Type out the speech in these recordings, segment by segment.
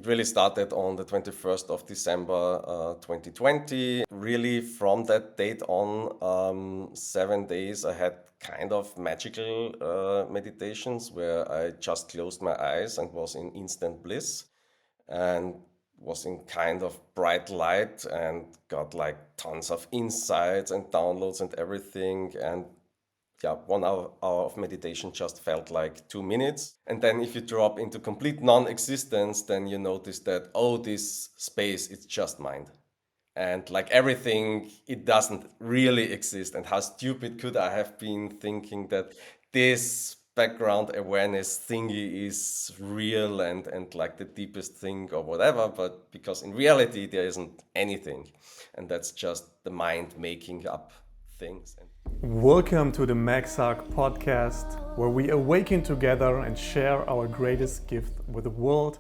it really started on the 21st of December 2020. Really, from that date on, 7 days I had kind of magical meditations where I just closed my eyes and was in instant bliss and was in kind of bright light and got like tons of insights and downloads and everything. And yeah, 1 hour of meditation just felt like 2 minutes. And then if you drop into complete non-existence, then you notice that, oh, this space, it's just mind. And like everything, it doesn't really exist. And how stupid could I have been thinking that this background awareness thingy is real and like the deepest thing or whatever, but because in reality there isn't anything. And that's just the mind making up things. Welcome to the MaxArc podcast, where we awaken together and share our greatest gift with the world.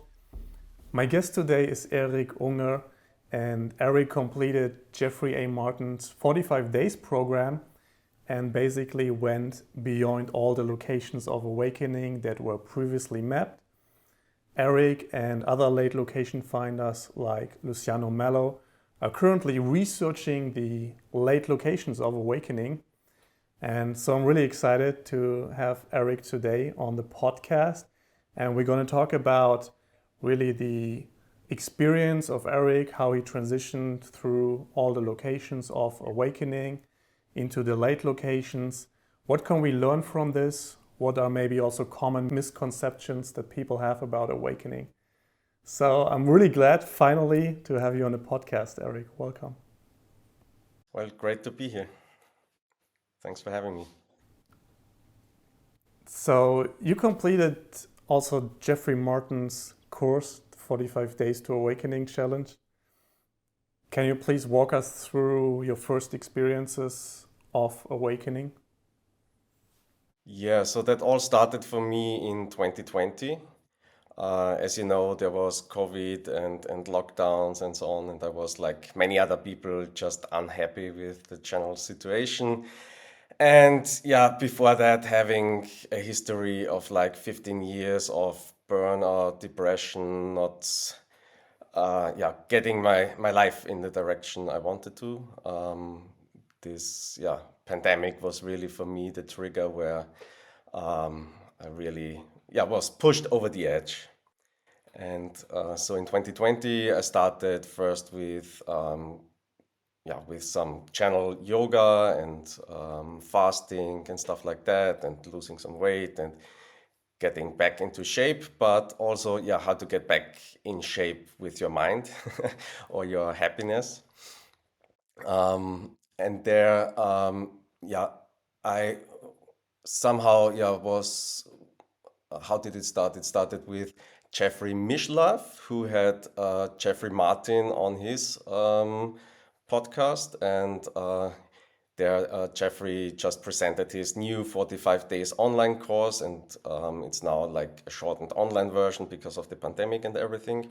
My guest today is Erik Unger, and Erik completed Jeffrey A. Martin's 45 Days program and basically went beyond all the locations of awakening that were previously mapped. Erik and other late location finders like Luciano Mello are currently researching the late locations of awakening. And so I'm really excited to have Erik today on the podcast. And we're going to talk about really the experience of Erik, how he transitioned through all the locations of awakening into the late locations. What can we learn from this? What are maybe also common misconceptions that people have about awakening? So I'm really glad finally to have you on the podcast, Erik. Welcome. Well, great to be here. Thanks for having me. So you completed also Jeffrey Martin's course, 45 Days to Awakening Challenge. Can you please walk us through your first experiences of awakening? Yeah, so that all started for me in 2020. As you know, there was COVID and lockdowns and so on, and I was like many other people just unhappy with the general situation. And yeah, before that, having a history of like 15 years of burnout, depression, not getting my life in the direction I wanted to. This pandemic was really for me the trigger where I really was pushed over the edge. And so in 2020, I started first with some channel yoga and fasting and stuff like that, and losing some weight and getting back into shape, but also how to get back in shape with your mind or your happiness. And there, I somehow was. How did it start? It started with Jeffrey Mishlove, who had Jeffrey Martin on his podcast, and there Jeffrey just presented his new 45 days online course, and it's now like a shortened online version because of the pandemic and everything.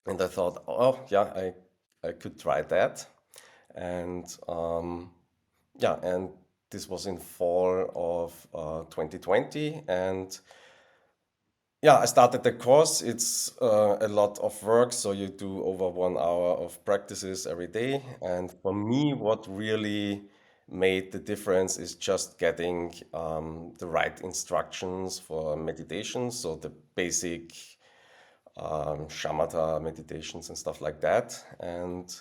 And I thought, oh yeah, I could try that, and and this was in fall of 2020, and I started the course. It's a lot of work, so you do over 1 hour of practices every day. And for me, what really made the difference is just getting the right instructions for meditation. So the basic shamatha meditations and stuff like that. And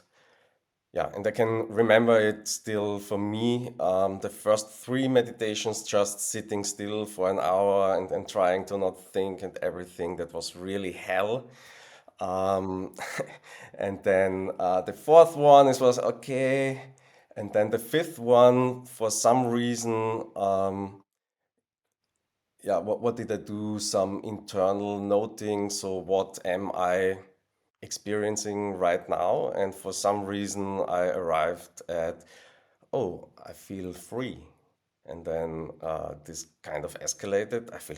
I can remember it still for me, the first 3 meditations, just sitting still for an hour and trying to not think and everything, that was really hell. Um, and then the fourth one, it was okay. And then the fifth one, for some reason, what did I do? Some internal noting. So what am I experiencing right now? And for some reason, I arrived at, oh, I feel free. And then this kind of escalated. I feel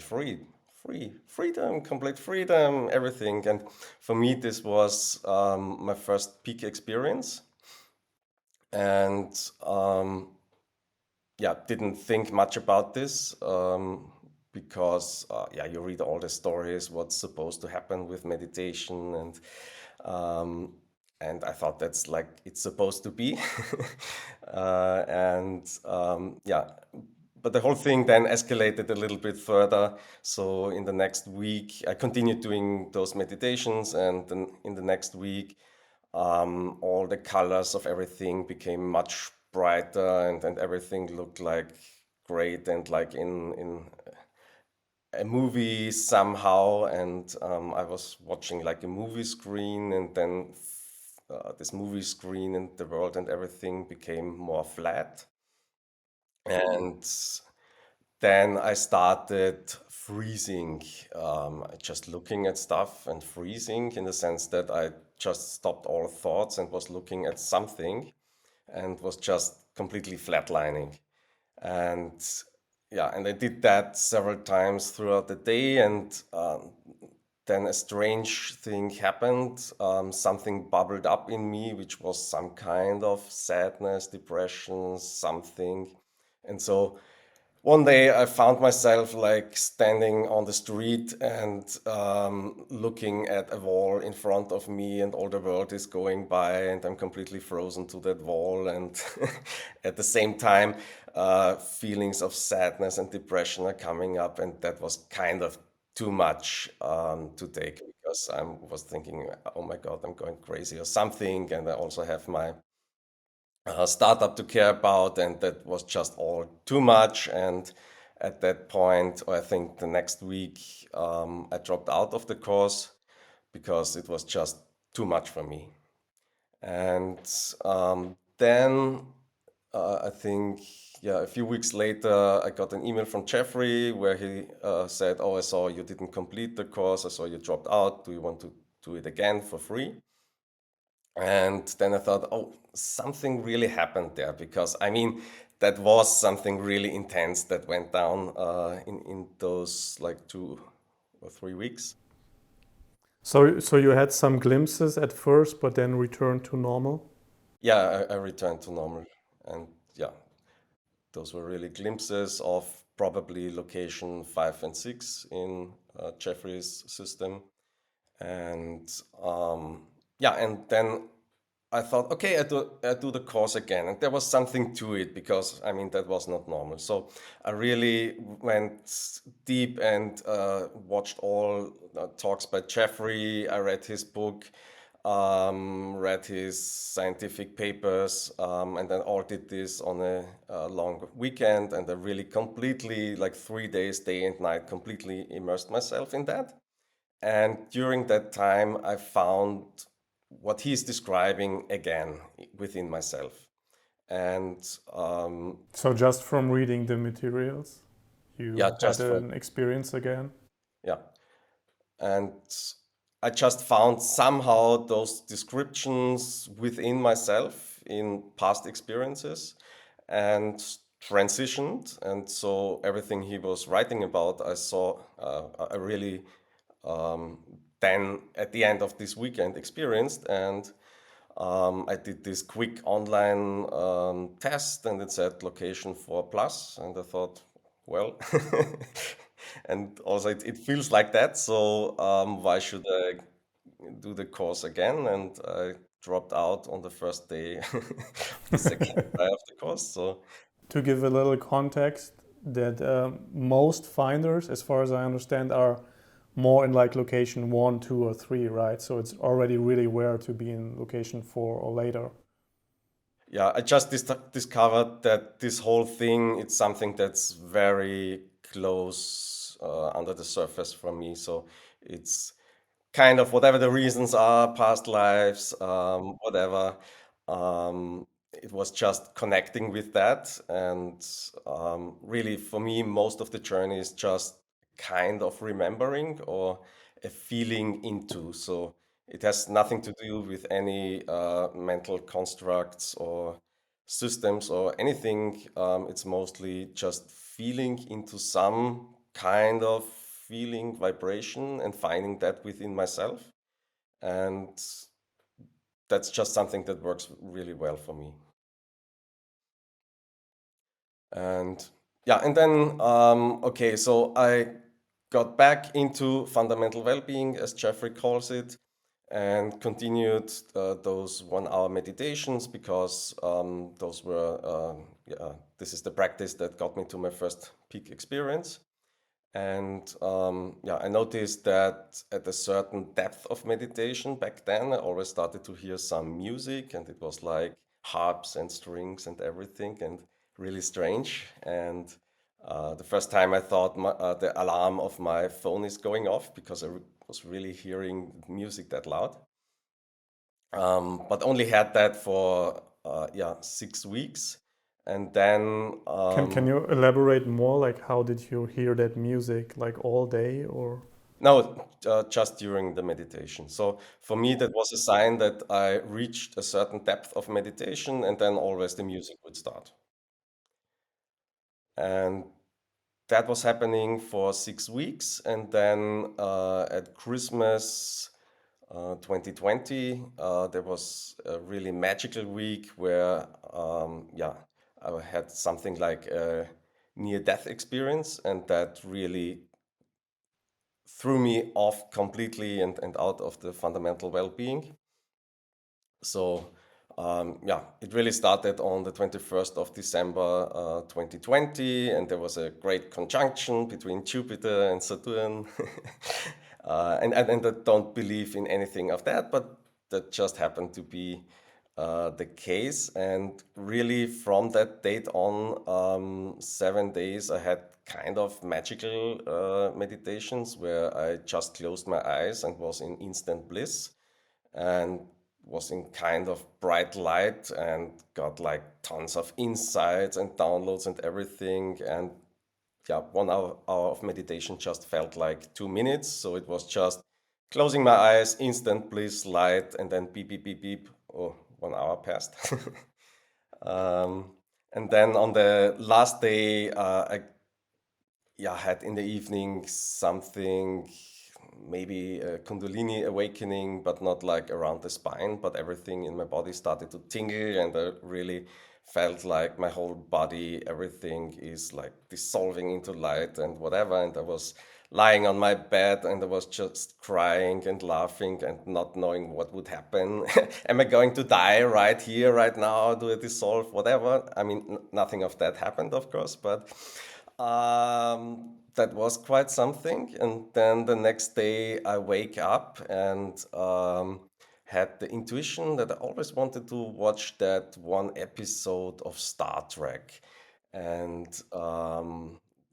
freedom, complete freedom, everything. And for me, this was my first peak experience. And didn't think much about this because you read all the stories, what's supposed to happen with meditation, um, and I thought that's like it's supposed to be. and but the whole thing then escalated a little bit further. So in the next week, I continued doing those meditations, and then in the next week, all the colors of everything became much brighter, and everything looked like great and like in a movie somehow. And I was watching like a movie screen, and then this movie screen and the world and everything became more flat. And then I started freezing, just looking at stuff and freezing in the sense that I just stopped all thoughts and was looking at something and was just completely flatlining. And and I did that several times throughout the day. And then a strange thing happened. Something bubbled up in me, which was some kind of sadness, depression, something. And so one day I found myself like standing on the street and looking at a wall in front of me, and all the world is going by, and I'm completely frozen to that wall. And at the same time, feelings of sadness and depression are coming up, and that was kind of too much to take, because I was thinking, oh my God, I'm going crazy or something. And I also have my startup to care about, and that was just all too much. And at that point, or I think the next week, I dropped out of the course because it was just too much for me. And then I think, a few weeks later, I got an email from Jeffrey where he said, "Oh, I saw you didn't complete the course. I saw you dropped out. Do you want to do it again for free?" And then I thought, oh, something really happened there, because I mean, that was something really intense that went down in those like 2 or 3 weeks. So you had some glimpses at first, but then returned to normal? Yeah, I returned to normal. And yeah, those were really glimpses of probably location 5 and 6 in Jeffrey's system. And and then I thought, okay, I do the course again. And there was something to it, because I mean, that was not normal. So I really went deep and watched all talks by Jeffrey. I read his book, read his scientific papers, and then all did this on a long weekend. And I really completely, like 3 days, day and night, completely immersed myself in that. And during that time, I found what he's describing again within myself. And So just from reading the materials, yeah, you had just from, an experience again? yeah. And I just found somehow those descriptions within myself in past experiences and transitioned. And so everything he was writing about, I saw, I really um, then at the end of this weekend experienced. And I did this quick online test, and it said location 4 plus. And I thought, well, and also it feels like that. So why should I do the course again? And I dropped out on the first day of the second day of the course. So To give a little context, that most finders, as far as I understand, are more in like location 1, 2, or 3, right? So it's already really rare to be in location 4 or later. yeah, I just discovered that this whole thing, it's something that's very close under the surface for me. So it's kind of whatever the reasons are, past lives, whatever. It was just connecting with that. And really, for me, most of the journey is just kind of remembering or a feeling into. So it has nothing to do with any mental constructs or systems or anything. It's mostly just feeling into some kind of feeling vibration and finding that within myself. And that's just something that works really well for me. And yeah, and then okay, so I got back into fundamental well-being, as Jeffrey calls it, and continued those 1 hour meditations because those were yeah, this is the practice that got me to my first peak experience. And yeah, I noticed that at a certain depth of meditation back then, I always started to hear some music, and it was like harps and strings and everything, and really strange. And the first time I thought the alarm of my phone is going off because was really hearing music that loud. But only had that for yeah, 6 weeks, and then Can you elaborate more? Like, how did you hear that music? Like all day, or? no, just during the meditation. So for me, that was a sign that I reached a certain depth of meditation, and then always the music would start. And that was happening for 6 weeks. And then at Christmas 2020, there was a really magical week where, yeah, I had something like a near-death experience, and that really threw me off completely and out of the fundamental well-being. So yeah, it really started on the 21st of December 2020, and there was a great conjunction between Jupiter and Saturn. And I don't believe in anything of that, but that just happened to be the case. And really, from that date on, 7 days, I had kind of magical meditations where I just closed my eyes and was in instant bliss and was in kind of bright light and got like tons of insights and downloads and everything. And yeah, 1 hour of meditation just felt like 2 minutes. So it was just closing my eyes, instant bliss, light, and then beep, beep, beep, beep. Oh, 1 hour passed. um, and then on the last day, I yeah, had in the evening something, maybe a Kundalini awakening, but not like around the spine, but everything in my body started to tingle, and I really felt like my whole body, everything is like dissolving into light and whatever. And I was lying on my bed and I was just crying and laughing and not knowing what would happen. Am I going to die right here, right now? Do I dissolve? Whatever. I mean, nothing of that happened, of course, but that was quite something. And then the next day, I wake up and had the intuition that I always wanted to watch that one episode of Star Trek. And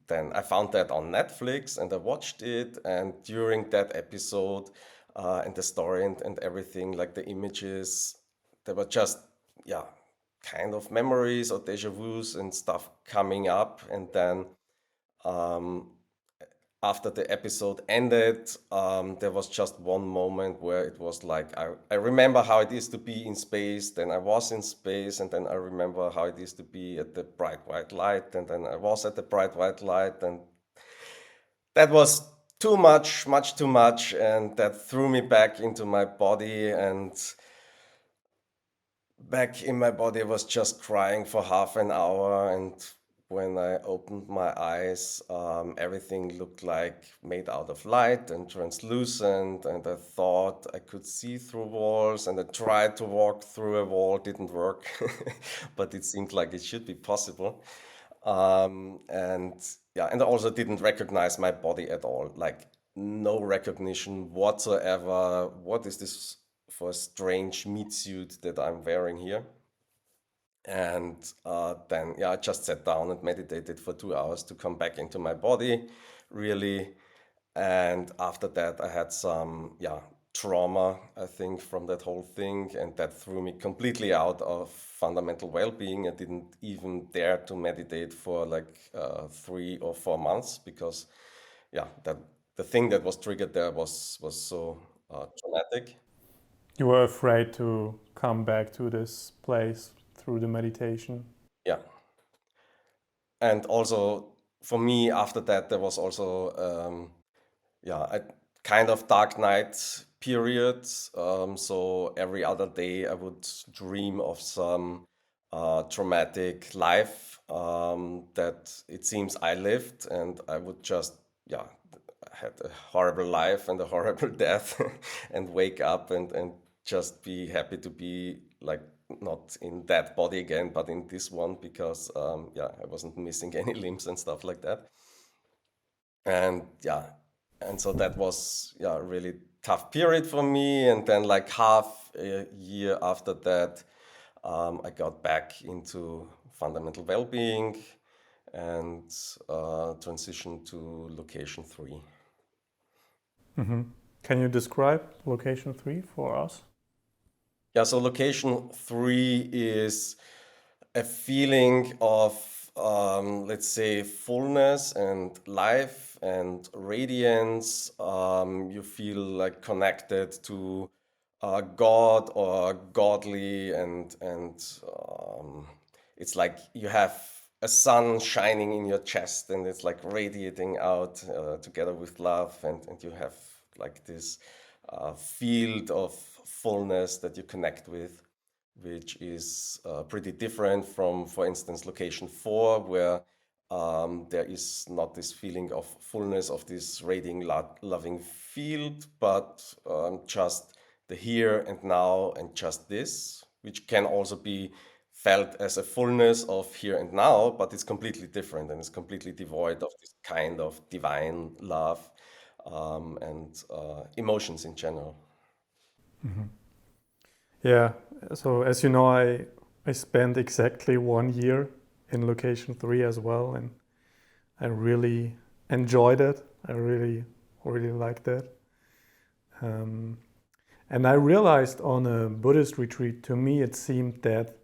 then I found that on Netflix and I watched it. And during that episode, and the story and everything, like the images, they were just, yeah, kind of memories or deja vus and stuff coming up. And then um, after the episode ended, there was just one moment where it was like, I remember how it is to be in space, then I was in space, and then I remember how it is to be at the bright white light, and then I was at the bright white light, and that was too much, much too much, and that threw me back into my body. And back in my body, I was just crying for half an hour. And when I opened my eyes, everything looked like made out of light and translucent. And I thought I could see through walls. And I tried to walk through a wall, didn't work, but it seemed like it should be possible. And yeah, and I also didn't recognize my body at all, like no recognition whatsoever. What is this for a strange meat suit that I'm wearing here? And then, yeah, I just sat down and meditated for 2 hours to come back into my body, really. And after that, I had some, yeah, trauma, I think, from that whole thing. And that threw me completely out of fundamental well being. I didn't even dare to meditate for like 3 or 4 months because, yeah, that the thing that was triggered there was so traumatic. You were afraid to come back to this place through the meditation. Yeah. And also for me, after that, there was also yeah, a kind of dark night period. So every other day I would dream of some traumatic life that it seems I lived, and I would just, yeah, had a horrible life and a horrible death, and wake up and just be happy to be like not in that body again, but in this one because yeah, I wasn't missing any limbs and stuff like that. And yeah, and so that was, yeah, a really tough period for me. And then like half a year after that, I got back into fundamental well-being and transitioned to location 3. Can you describe location 3 for us? Yeah, so location 3 is a feeling of, let's say, fullness and life and radiance. You feel like connected to God or godly, and it's like you have a sun shining in your chest, and it's like radiating out together with love, and you have like this field of fullness that you connect with, which is pretty different from, for instance, location 4, where there is not this feeling of fullness of this radiating, loving field, but just the here and now and just this, which can also be felt as a fullness of here and now, but it's completely different and it's completely devoid of this kind of divine love and emotions in general. Yeah, so as you know, I spent exactly 1 year in location 3 as well, and I really enjoyed it. I really, really liked it. And I realized on a Buddhist retreat, to me, it seemed that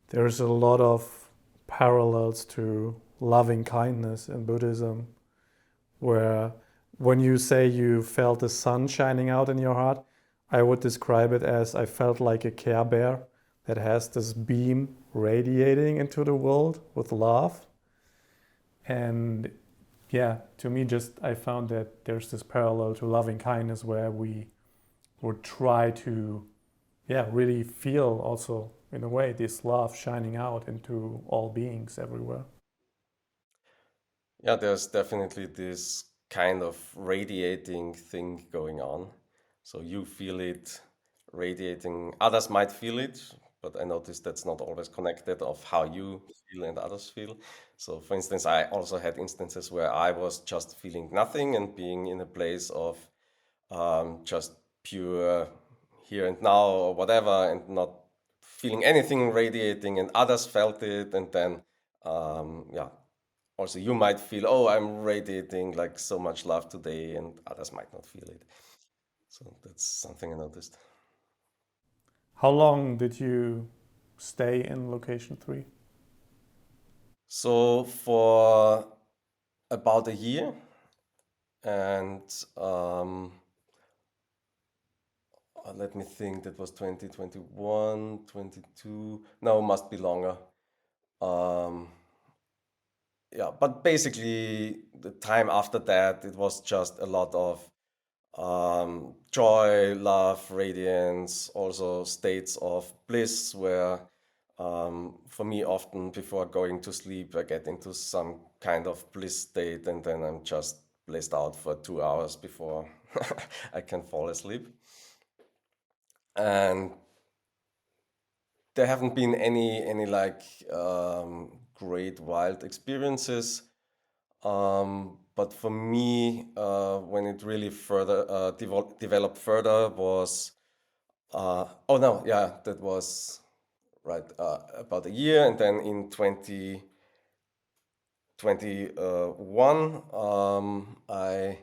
there's a lot of parallels to loving kindness in Buddhism, where when you say you felt the sun shining out in your heart, I would describe it as I felt like a Care Bear that has this beam radiating into the world with love. And yeah, to me, just I found that there's this parallel to loving kindness where we would try to, yeah, really feel also in a way this love shining out into all beings everywhere. Yeah, there's definitely this kind of radiating thing going on. So you feel it radiating, others might feel it, but I noticed that's not always connected of how you feel and others feel. So for instance, I also had instances where I was just feeling nothing and being in a place of just pure here and now or whatever, and not feeling anything radiating, and others felt it. And then yeah, also you might feel, oh, I'm radiating like so much love today, and others might not feel it. So that's something I noticed. How long did you stay in location 3? So for about a year, and let me think, that was 2021, 22. No, must be longer. Um, yeah, but basically the time after that, it was just a lot of joy, love, radiance, also states of bliss where, for me, often before going to sleep, I get into some kind of bliss state, and then I'm just blissed out for 2 hours before I can fall asleep. And there haven't been any like great wild experiences. But for me, when it really further developed further was, oh no, yeah, that was right, about a year, and then in 2021, I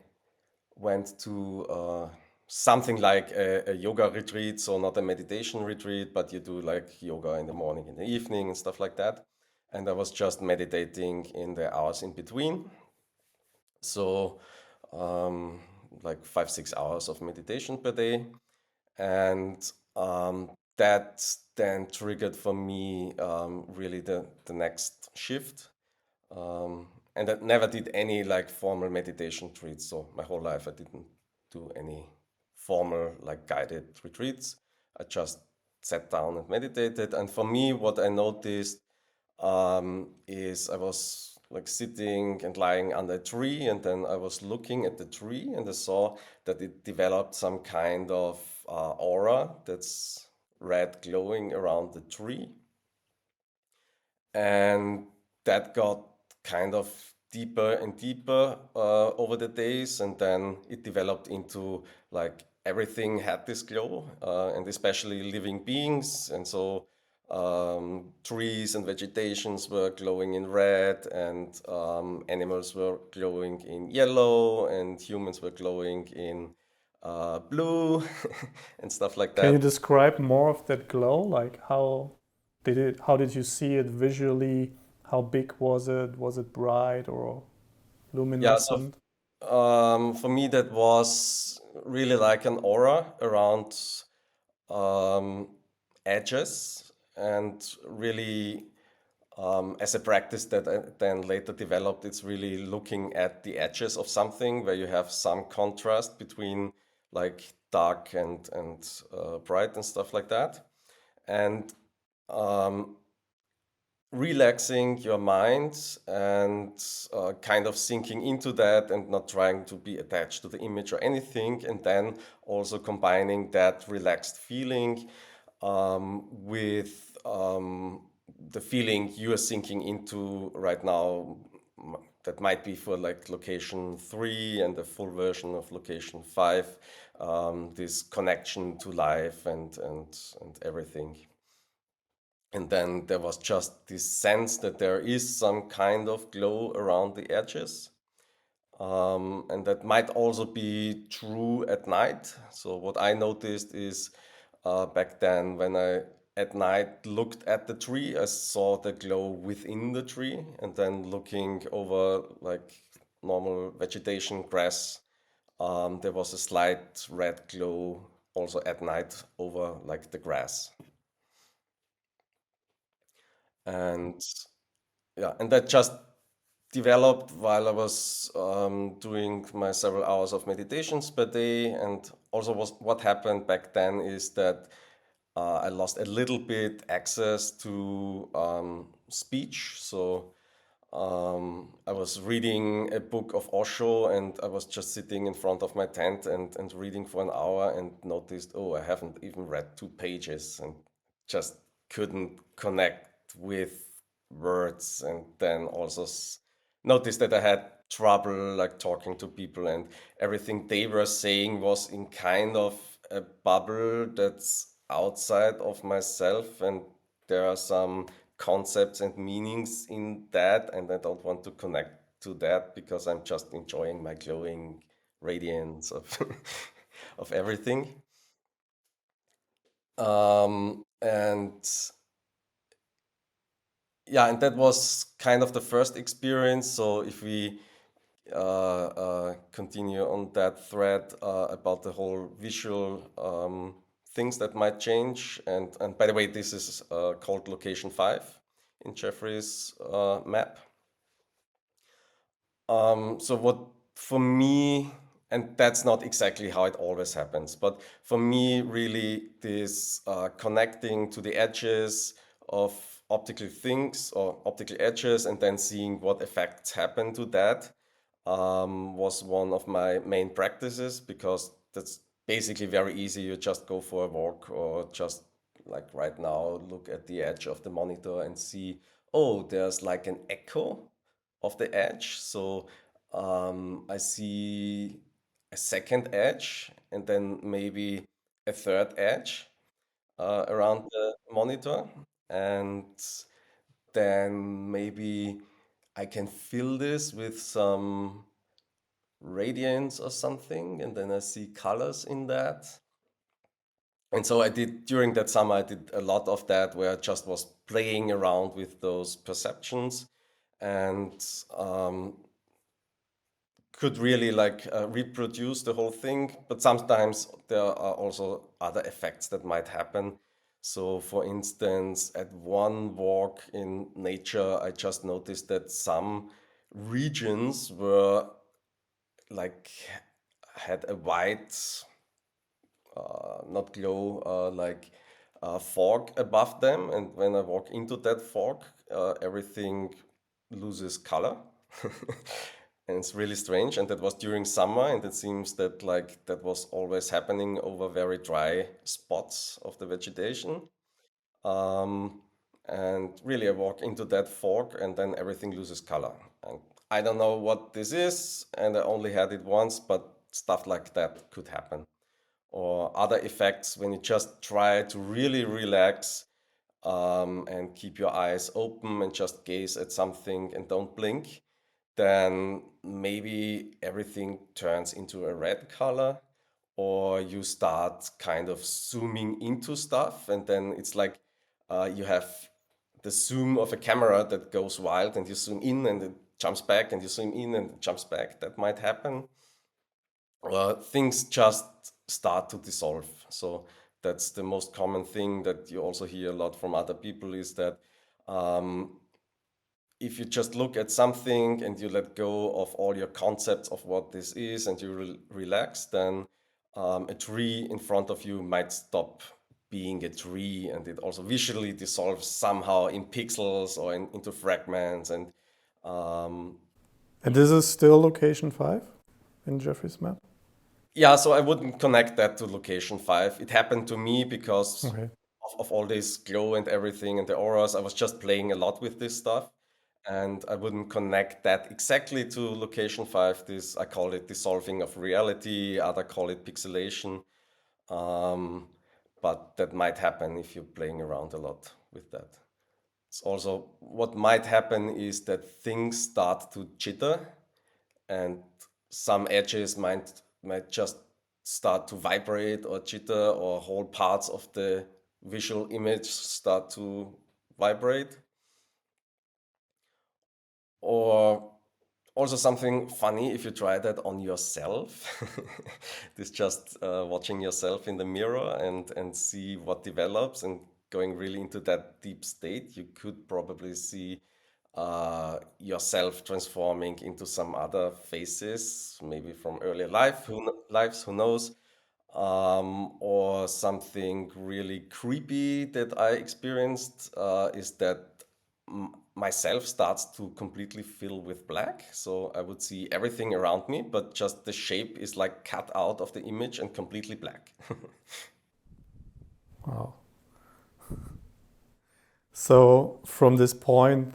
went to something like a yoga retreat, so not a meditation retreat, but you do like yoga in the morning, in the evening, and stuff like that. And I was just meditating in the hours in between. So, um, like 5, 6 hours of meditation per day. And that then triggered for me really the next shift. And I never did any like formal meditation retreats. So my whole life I didn't do any formal like guided retreats. I just sat down and meditated. And for me, what I noticed is I was like sitting and lying under a tree, and then I was looking at the tree, and I saw that it developed some kind of aura that's red glowing around the tree. And that got kind of deeper and deeper over the days, and then it developed into like everything had this glow, and especially living beings. And so trees and vegetations were glowing in red, and animals were glowing in yellow, and humans were glowing in blue and stuff like Can you that. describe more of that glow? Like how did you see it visually? How big was it? Was it bright or Yeah, so luminescent? for me, that was really like an aura around um, edges, and really, as a practice that I then later developed, it's really looking at the edges of something where you have some contrast between like dark and bright and stuff like that. And um, relaxing your mind and kind of sinking into that and not trying to be attached to the image or anything, and then also combining that relaxed feeling with the feeling you are sinking into right now. That might be for like location 3 and the full version of location 5, this connection to life and everything. And then there was just this sense that there is some kind of glow around the edges. And that might also be true at night. So, what I noticed is back then, when I at night looked at the tree, I saw the glow within the tree. And then looking over like normal vegetation, grass, there was a slight red glow also at night over like the grass. And yeah, and that just developed while I was doing my several hours of meditations per day. And also, what happened back then is that I lost a little bit access to speech. So I was reading a book of Osho, and I was just sitting in front of my tent and reading for an hour, and noticed, oh, I haven't even read 2 pages, and just couldn't connect with words. And then also noticed that I had trouble like talking to people, and everything they were saying was in kind of a bubble that's outside of myself, and there are some concepts and meanings in that, and I don't want to connect to that because I'm just enjoying my glowing radiance of of everything. And yeah, and that was kind of the first experience. So if we continue on that thread about the whole visual things that might change, and by the way, this is called location 5 in Jeffrey's map. So what for me, and that's not exactly how it always happens, but for me, really, this connecting to the edges of optical things or optical edges, and then seeing what effects happen to that, was one of my main practices, because that's basically very easy. You just go for a walk, or just like right now, look at the edge of the monitor and see, oh, there's like an echo of the edge. So I see a second edge, and then maybe a third edge around the monitor. And then maybe I can fill this with some radiance or something, and then I see colors in that. And so I did during that summer, I did a lot of that, where I just was playing around with those perceptions, and could really like reproduce the whole thing. But sometimes there are also other effects that might happen. So, for instance, at one walk in nature, I just noticed that some regions were like had a white, not glow, like fog above them, and when I walk into that fog, everything loses color. And it's really strange, and that was during summer, and it seems that like that was always happening over very dry spots of the vegetation. um, and really I walk into that fog and then everything loses color, and I don't know what this is, and I only had it once, but stuff like that could happen. Or other effects when you just try to really relax, and keep your eyes open and just gaze at something and don't blink, then maybe everything turns into a red color, or you start kind of zooming into stuff, and then it's like you have the zoom of a camera that goes wild, and you zoom in and it jumps back, and you zoom in and it jumps back. That might happen. Things just start to dissolve. So that's the most common thing that you also hear a lot from other people, is that um, if you just look at something and you let go of all your concepts of what this is, and you relax, then a tree in front of you might stop being a tree, and it also visually dissolves somehow in pixels or into fragments. Um, And this is still location 5 in Jeffrey's map? yeah, so I wouldn't connect that to location 5. It happened to me because Okay. of all this glow and everything and the auras. I was just playing a lot with this stuff, and I wouldn't connect that exactly to location 5. This, I call it dissolving of reality, other call it pixelation. Um, but that might happen if you're playing around a lot with that. It's also what might happen is that things start to jitter, and some edges might just start to vibrate or jitter, or whole parts of the visual image start to vibrate. Or also something funny if you try that on yourself. This just watching yourself in the mirror and see what develops, and going really into that deep state, you could probably see yourself transforming into some other faces, maybe from earlier lives, who knows? Or something really creepy that I experienced is that myself starts to completely fill with black. So I would see everything around me, but just the shape is like cut out of the image and completely black. Wow. So from this point,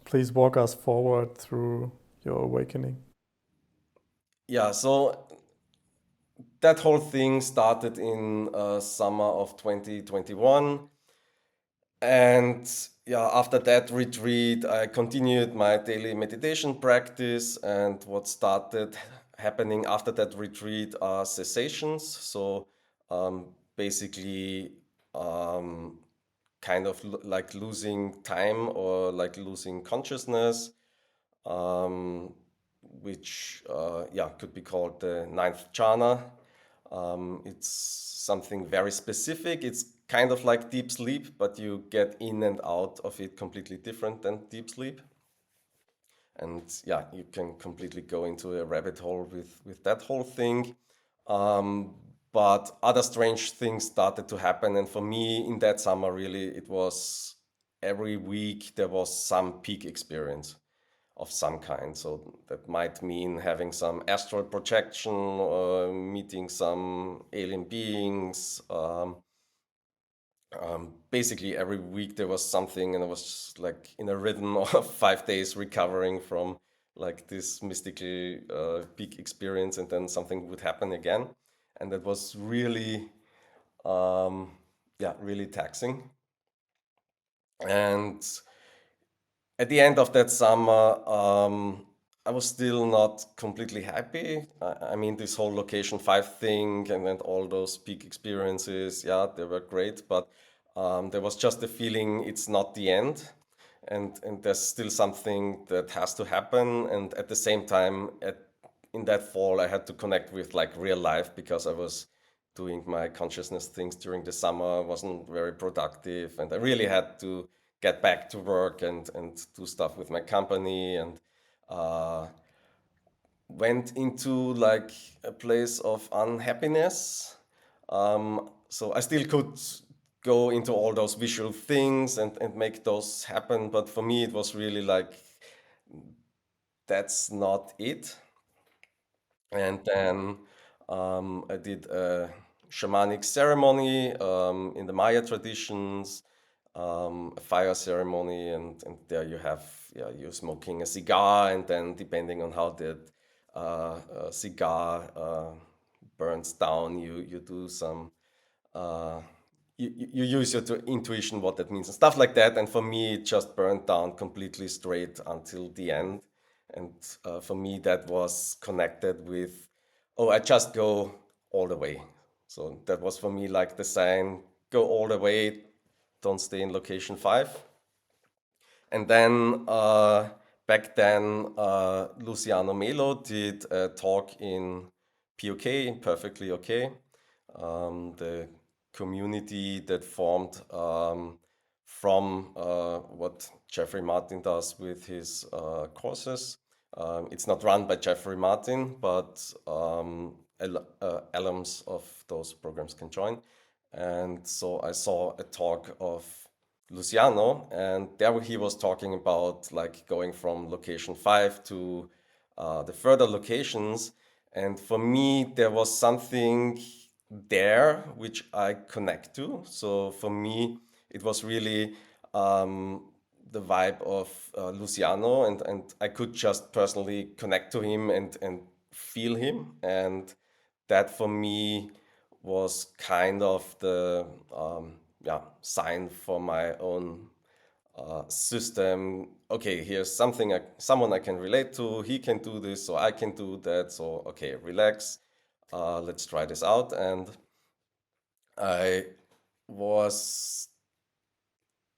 please walk us forward through your awakening. Yeah, so that whole thing started in summer of 2021. And yeah, after that retreat, I continued my daily meditation practice. And what started happening after that retreat are cessations. So basically, um, kind of like losing time, or like losing consciousness, um, which yeah, could be called the ninth jhana. It's something very specific. It's kind of like deep sleep, but you get in and out of it completely different than deep sleep. And yeah, you can completely go into a rabbit hole with that whole thing. Um, but other strange things started to happen. And for me, in that summer, really, it was every week there was some peak experience of some kind. So that might mean having some astral projection, or meeting some alien beings. Basically, every week there was something, and I was just like in a rhythm of 5 days recovering from like this mystical peak experience, and then something would happen again, and that was really, um, yeah, really taxing. And at the end of that summer, I was still not completely happy. I mean, this whole location 5 thing, and all those peak experiences, yeah, they were great, but there was just the feeling it's not the end. And there's still something that has to happen. And at the same time, in that fall, I had to connect with like real life, because I was doing my consciousness things during the summer, wasn't very productive, and I really had to get back to work and do stuff with my company, and uh, went into like a place of unhappiness. So I still could go into all those visual things and make those happen. But for me, it was really like, that's not it. And then I did a shamanic ceremony in the Maya traditions, a fire ceremony, and there you have, yeah, you're smoking a cigar, and then depending on how that cigar burns down, you do some uh, you use your intuition, what that means, and stuff like that. And for me, it just burned down completely straight until the end. And for me, that was connected with, oh, I just go all the way. So that was for me like the sign, go all the way, don't stay in location 5. And then back then, Luciano Melo did a talk in POK, Perfectly Okay, the community that formed from what Jeffrey Martin does with his courses. It's not run by Jeffrey Martin, but alums of those programs can join. And so I saw a talk of Luciano, and there he was talking about like going from location 5 to the further locations. And for me, there was something there which I connect to. So for me, it was really the vibe of Luciano, and I could just personally connect to him and feel him. And that for me was kind of the yeah, sign for my own system. Okay, here's something someone I can relate to. He can do this, so I can do that. So okay, relax. Let's try this out. And I was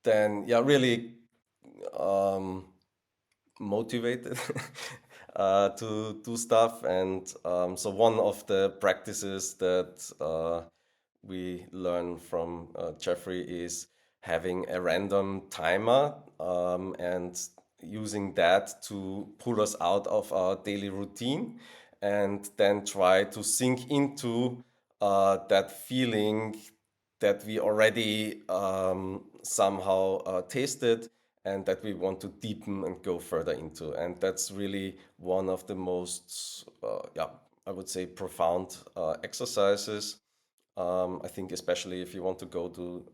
then, yeah, really um, motivated to do stuff. And so one of the practices that we learn from Jeffrey is having a random timer and using that to pull us out of our daily routine, and then try to sink into that feeling that we already somehow tasted, and that we want to deepen and go further into. And that's really one of the most, yeah, I would say, profound exercises. I think especially if you want to go to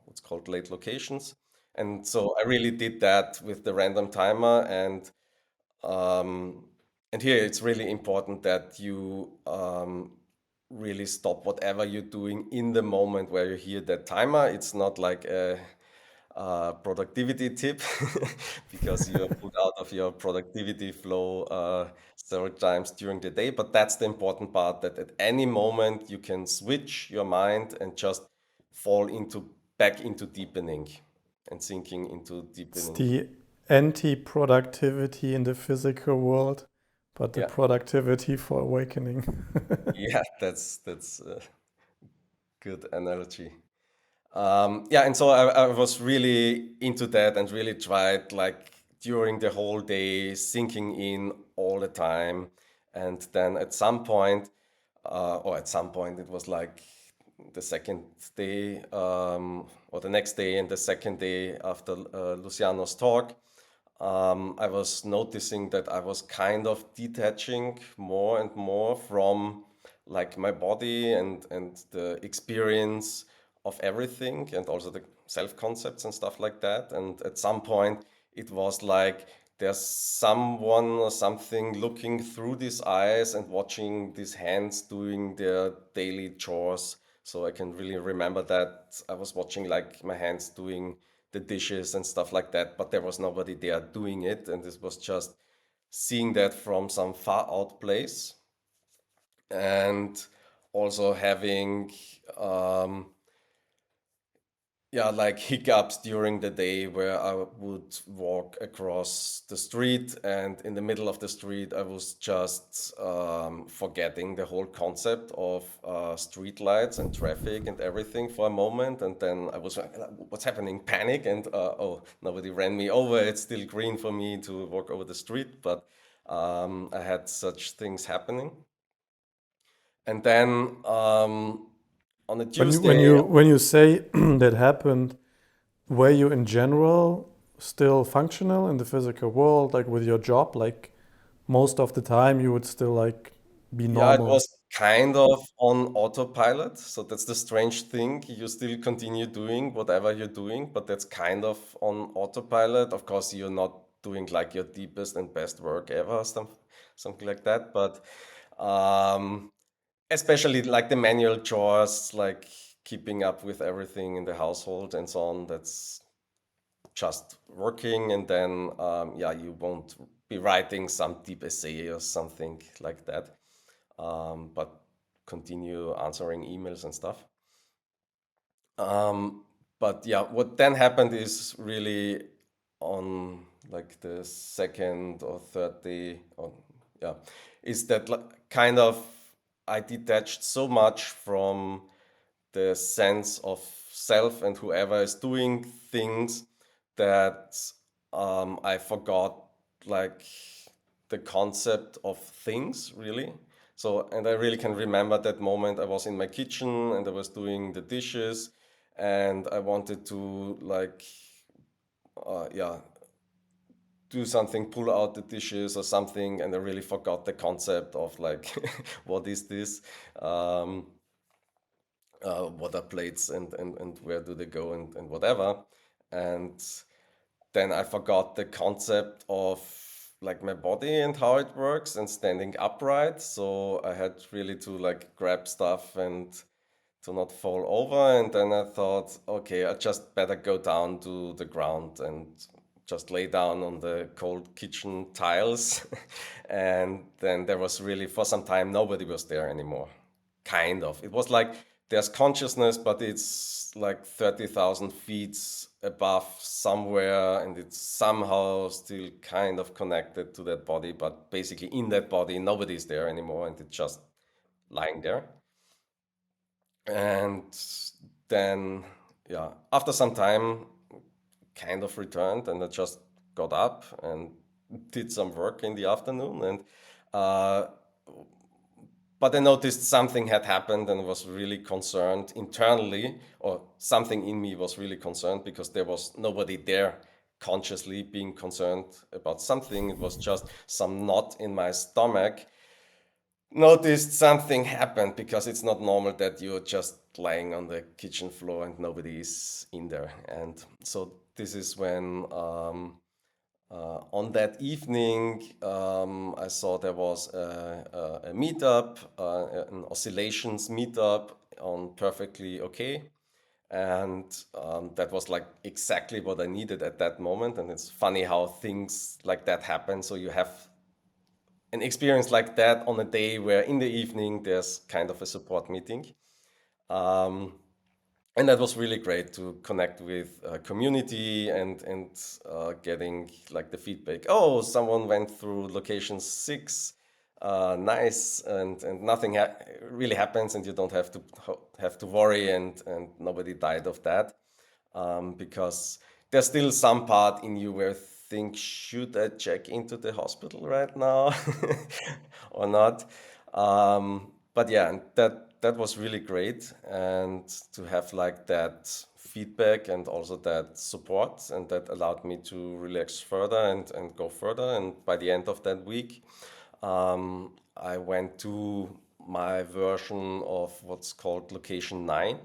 what's called late locations. And so I really did that with the random timer. Um, and here it's really important that you really stop whatever you're doing in the moment where you hear that timer. It's not like a productivity tip because you're put out of your productivity flow several times during the day. But that's the important part, that at any moment you can switch your mind and just fall into back into deepening and sinking into It's deepening. the anti-productivity in the physical world, but the Yeah, productivity for awakening. yeah, that's a good analogy. Yeah, and so I was really into that and really tried like during the whole day, sinking in all the time. And then at some point, or at some point, it was like the second day or the next day and the second day after Luciano's talk, I was noticing that I was kind of detaching more and more from like my body and the experience of everything, and also the self concepts and stuff like that. And at some point, it was like there's someone or something looking through these eyes and watching these hands doing their daily chores. So I can really remember that I was watching like my hands doing the dishes and stuff like that, but there was nobody there doing it, and this was just seeing that from some far out place. And also having yeah, like hiccups during the day where I would walk across the street, and in the middle of the street, I was just forgetting the whole concept of street lights and traffic and everything for a moment. And then I was like, what's happening? Panic. And oh, nobody ran me over. It's still green for me to walk over the street. But I had such things happening. And then on a When you when Tuesday. you when you say that happened, were you in general still functional in the physical world, like with your job? Like most of the time, you would still like be Yeah, it normal. was kind of on autopilot. So that's the strange thing. You still continue doing whatever you're doing, but that's kind of on autopilot. Of course, you're not doing like your deepest and best work ever, something like that. But um, especially like the manual chores, like keeping up with everything in the household and so on, that's just working. And then, yeah, you won't be writing some deep essay or something like that, but continue answering emails and stuff. Um, but yeah, what then happened is really on like the second or third day, or yeah, is that kind of I detached so much from the sense of self and whoever is doing things that I forgot like the concept of things really. So, and I really can remember that moment. I was in my kitchen and I was doing the dishes, and I wanted to like, yeah, do something, pull out the dishes or something, and I really forgot the concept of like, what is this? Um, what are plates and where do they go and whatever. And then I forgot the concept of like my body and how it works and standing upright. So I had really to like grab stuff and to not fall over. And then I thought, okay, I just better go down to the ground and just lay down on the cold kitchen tiles. And then there was really, for some time, nobody was there anymore. Kind of. It was like there's consciousness, but it's like 30,000 feet above somewhere, and it's somehow still kind of connected to that body. But basically, in that body, nobody's there anymore, and it's just lying there. And then, yeah, after some time, kind of returned, and I just got up and did some work in the afternoon. And uh, but I noticed something had happened and was really concerned internally, or something in me was really concerned because there was nobody there consciously being concerned about something. It was just some knot in my stomach. Noticed something happened because it's not normal that you're just lying on the kitchen floor and nobody is in there. And so this is when on that evening, I saw there was a meetup, an oscillations meetup on Perfectly Okay. And that was like exactly what I needed at that moment. And it's funny how things like that happen. So you have an experience like that on a day where in the evening there's kind of a support meeting. Um, and that was really great to connect with community and getting like the feedback. Oh, someone went through location 6. Nice, and nothing really happens, and you don't have to worry, and nobody died of that, because there's still some part in you where think, should I check into the hospital right now or not? But yeah, and that was really great, and to have like that feedback and also that support, and that allowed me to relax further and go further. And by the end of that week, I went to my version of what's called location 9,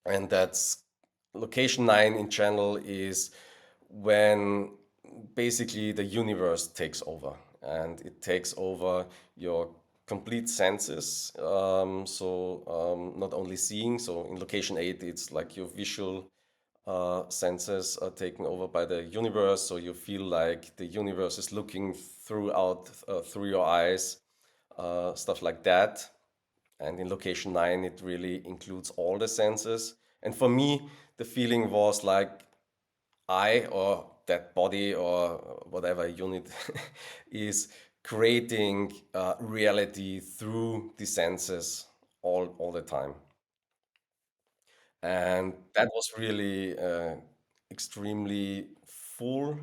and that's location 9 in general is when basically the universe takes over, and it takes over your complete senses. Not only seeing, so in location 8 it's like your visual senses are taken over by the universe, so you feel like the universe is looking through your eyes, stuff like that. And in location 9 it really includes all the senses. And for me, the feeling was like I, or that body or whatever unit is creating reality through the senses all the time. And that was really extremely full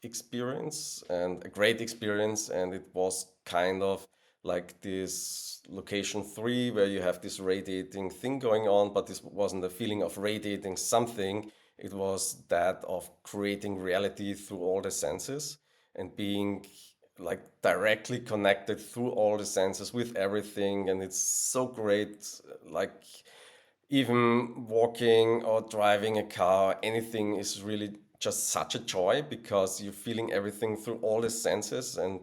experience and a great experience. And it was kind of like this location 3 where you have this radiating thing going on, but this wasn't a feeling of radiating something. It was that of creating reality through all the senses and being like directly connected through all the senses with everything. And it's so great, like even walking or driving a car, anything is really just such a joy because you're feeling everything through all the senses, and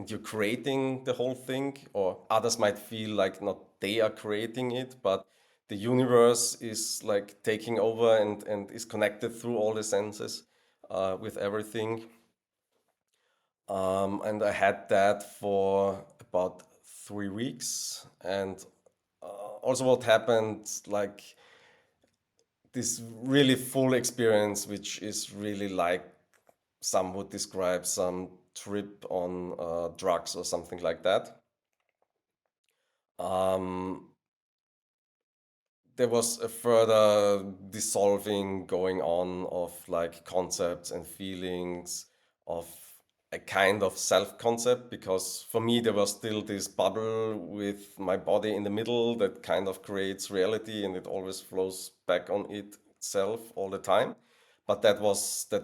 you're creating the whole thing. Or others might feel like not they are creating it, but the universe is like taking over and is connected through all the senses with everything. And I had that for about 3 weeks. And also, what happened, like this really full experience, which is really like some would describe some trip on drugs or something like that. Um, there was a further dissolving going on of like concepts and feelings of a kind of self concept, because for me there was still this bubble with my body in the middle that kind of creates reality, and it always flows back on itself all the time. But that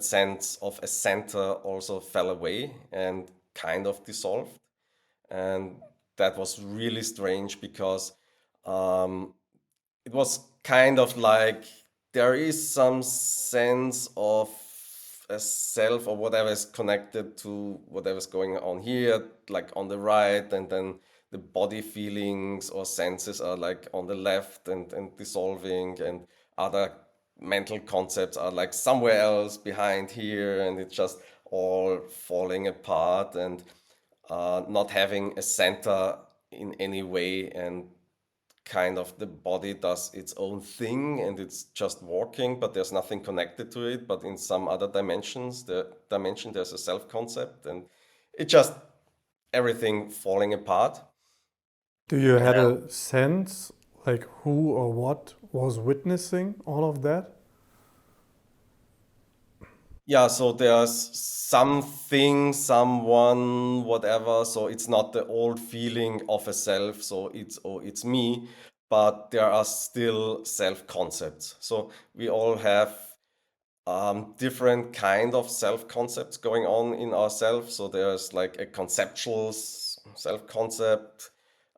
sense of a center also fell away and kind of dissolved. And that was really strange because um, it was kind of like there is some sense of a self or whatever is connected to whatever's going on here, like on the right, and then the body feelings or senses are like on the left and dissolving, and other mental concepts are like somewhere else behind here, and it's just all falling apart, and not having a center in any way. And kind of the body does its own thing and it's just walking, but there's nothing connected to it. But in some other dimension, there's a self concept, and it just everything falling apart. Do you And had a sense like who or what was witnessing all of that? yeah, so there's something, someone, whatever. So it's not the old feeling of a self. So it's, oh, it's me, but there are still self concepts. So we all have different kind of self concepts going on in ourselves. So there's like a conceptual self concept.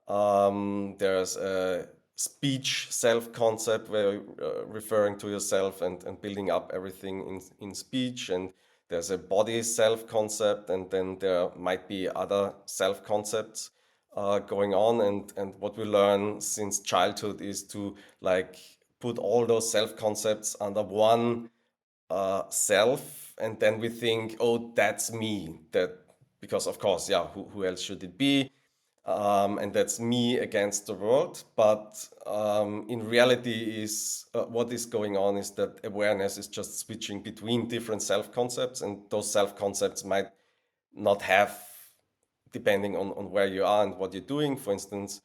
There's a speech self concept where you're referring to yourself and building up everything in speech. And there's a body self concept, and then there might be other self concepts going on. And what we learn since childhood is to like put all those self concepts under one self, and then we think, oh, that's me. That because of course, yeah, who else should it be? And that's me against the world. But in reality, is what is going on is that awareness is just switching between different self concepts, and those self concepts might not have, depending on where you are and what you're doing. For instance,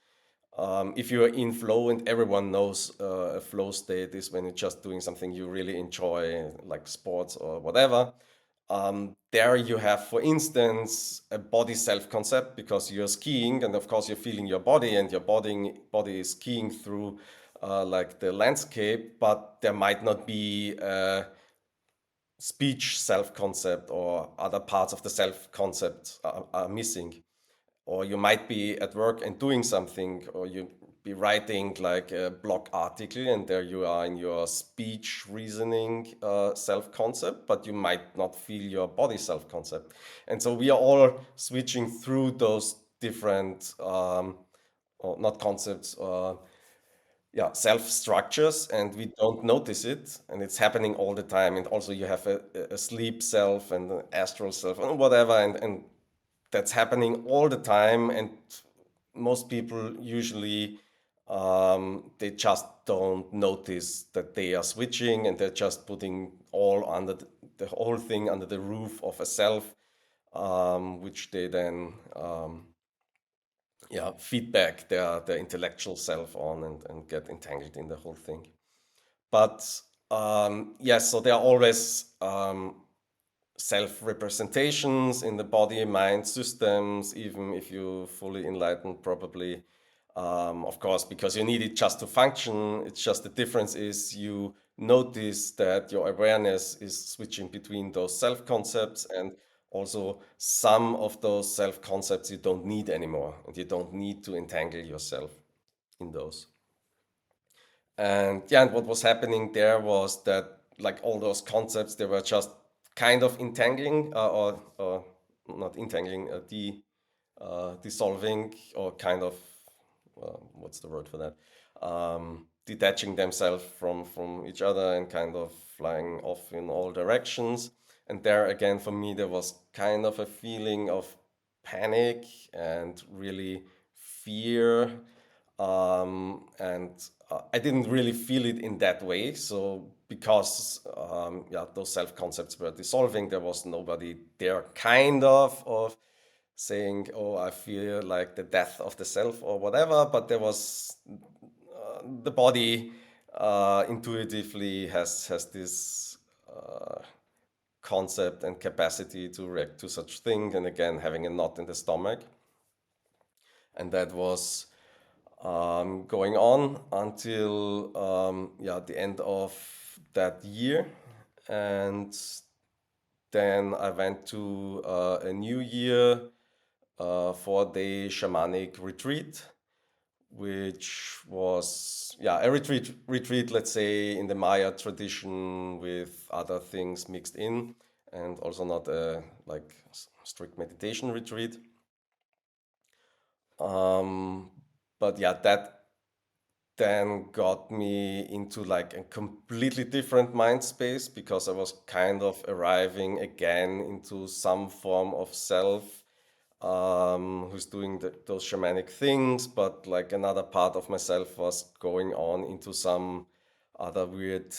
if you're in flow, and everyone knows a flow state is when you're just doing something you really enjoy, like sports or whatever. There you have, for instance, a body self concept because you're skiing, and of course you're feeling your body, and your body is skiing through like the landscape, but there might not be a speech self concept, or other parts of the self concept are missing. Or you might be at work and doing something, or you be writing like a blog article, and there you are in your speech reasoning self concept, but you might not feel your body self concept. And so we are all switching through those different or not concepts, yeah, self structures, and we don't notice it, and it's happening all the time. And also you have a sleep self and an astral self and whatever, and that's happening all the time. And most people usually they just don't notice that they are switching, and they're just putting all under the whole thing under the roof of a self, which they then yeah, feedback their intellectual self on, and get entangled in the whole thing. But yes, so there are always self-representations in the body-mind systems, even if you fully enlightened, probably. Of course, because you need it just to function. It's just the difference is you notice that your awareness is switching between those self-concepts, and also some of those self-concepts you don't need anymore, and you don't need to entangle yourself in those. And yeah, and what was happening there was that like all those concepts, they were just kind of entangling or not entangling, dissolving, or kind of what's the word for that? Detaching themselves from each other and kind of flying off in all directions. And there again, for me, there was kind of a feeling of panic and really fear. And I didn't really feel it in that way. So because yeah, those self concepts were dissolving, there was nobody there, kind of saying, "Oh, I feel like the death of the self" or whatever. But there was the body intuitively has this concept and capacity to react to such thing. And again, having a knot in the stomach, and that was going on until yeah, the end of that year. And then I went to a New Year 4-day shamanic retreat, which was yeah, a retreat, let's say, in the Maya tradition with other things mixed in, and also not a like strict meditation retreat. Um, but yeah, that then got me into like a completely different mind space, because I was kind of arriving again into some form of self, who's doing those shamanic things, but like another part of myself was going on into some other weird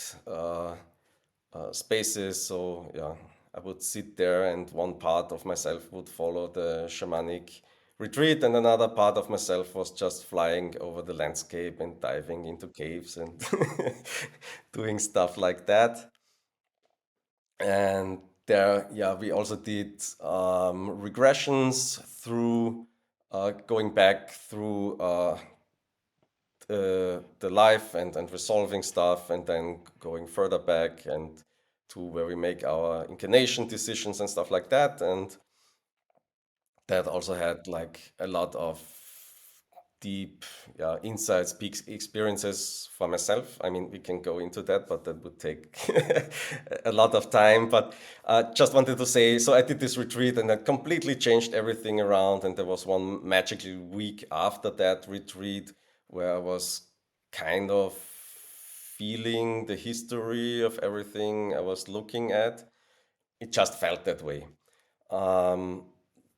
spaces. So yeah, I would sit there, and one part of myself would follow the shamanic retreat, and another part of myself was just flying over the landscape and diving into caves and doing stuff like that. And there, yeah, we also did regressions through going back through the life and resolving stuff, and then going further back and to where we make our incarnation decisions and stuff like that. And that also had like a lot of deep, yeah, insights, peak experiences for myself. I mean, we can go into that, but that would take a lot of time. But just wanted to say, so I did this retreat, and that completely changed everything around. And there was one magical week after that retreat where I was kind of feeling the history of everything I was looking at. It just felt that way. Um,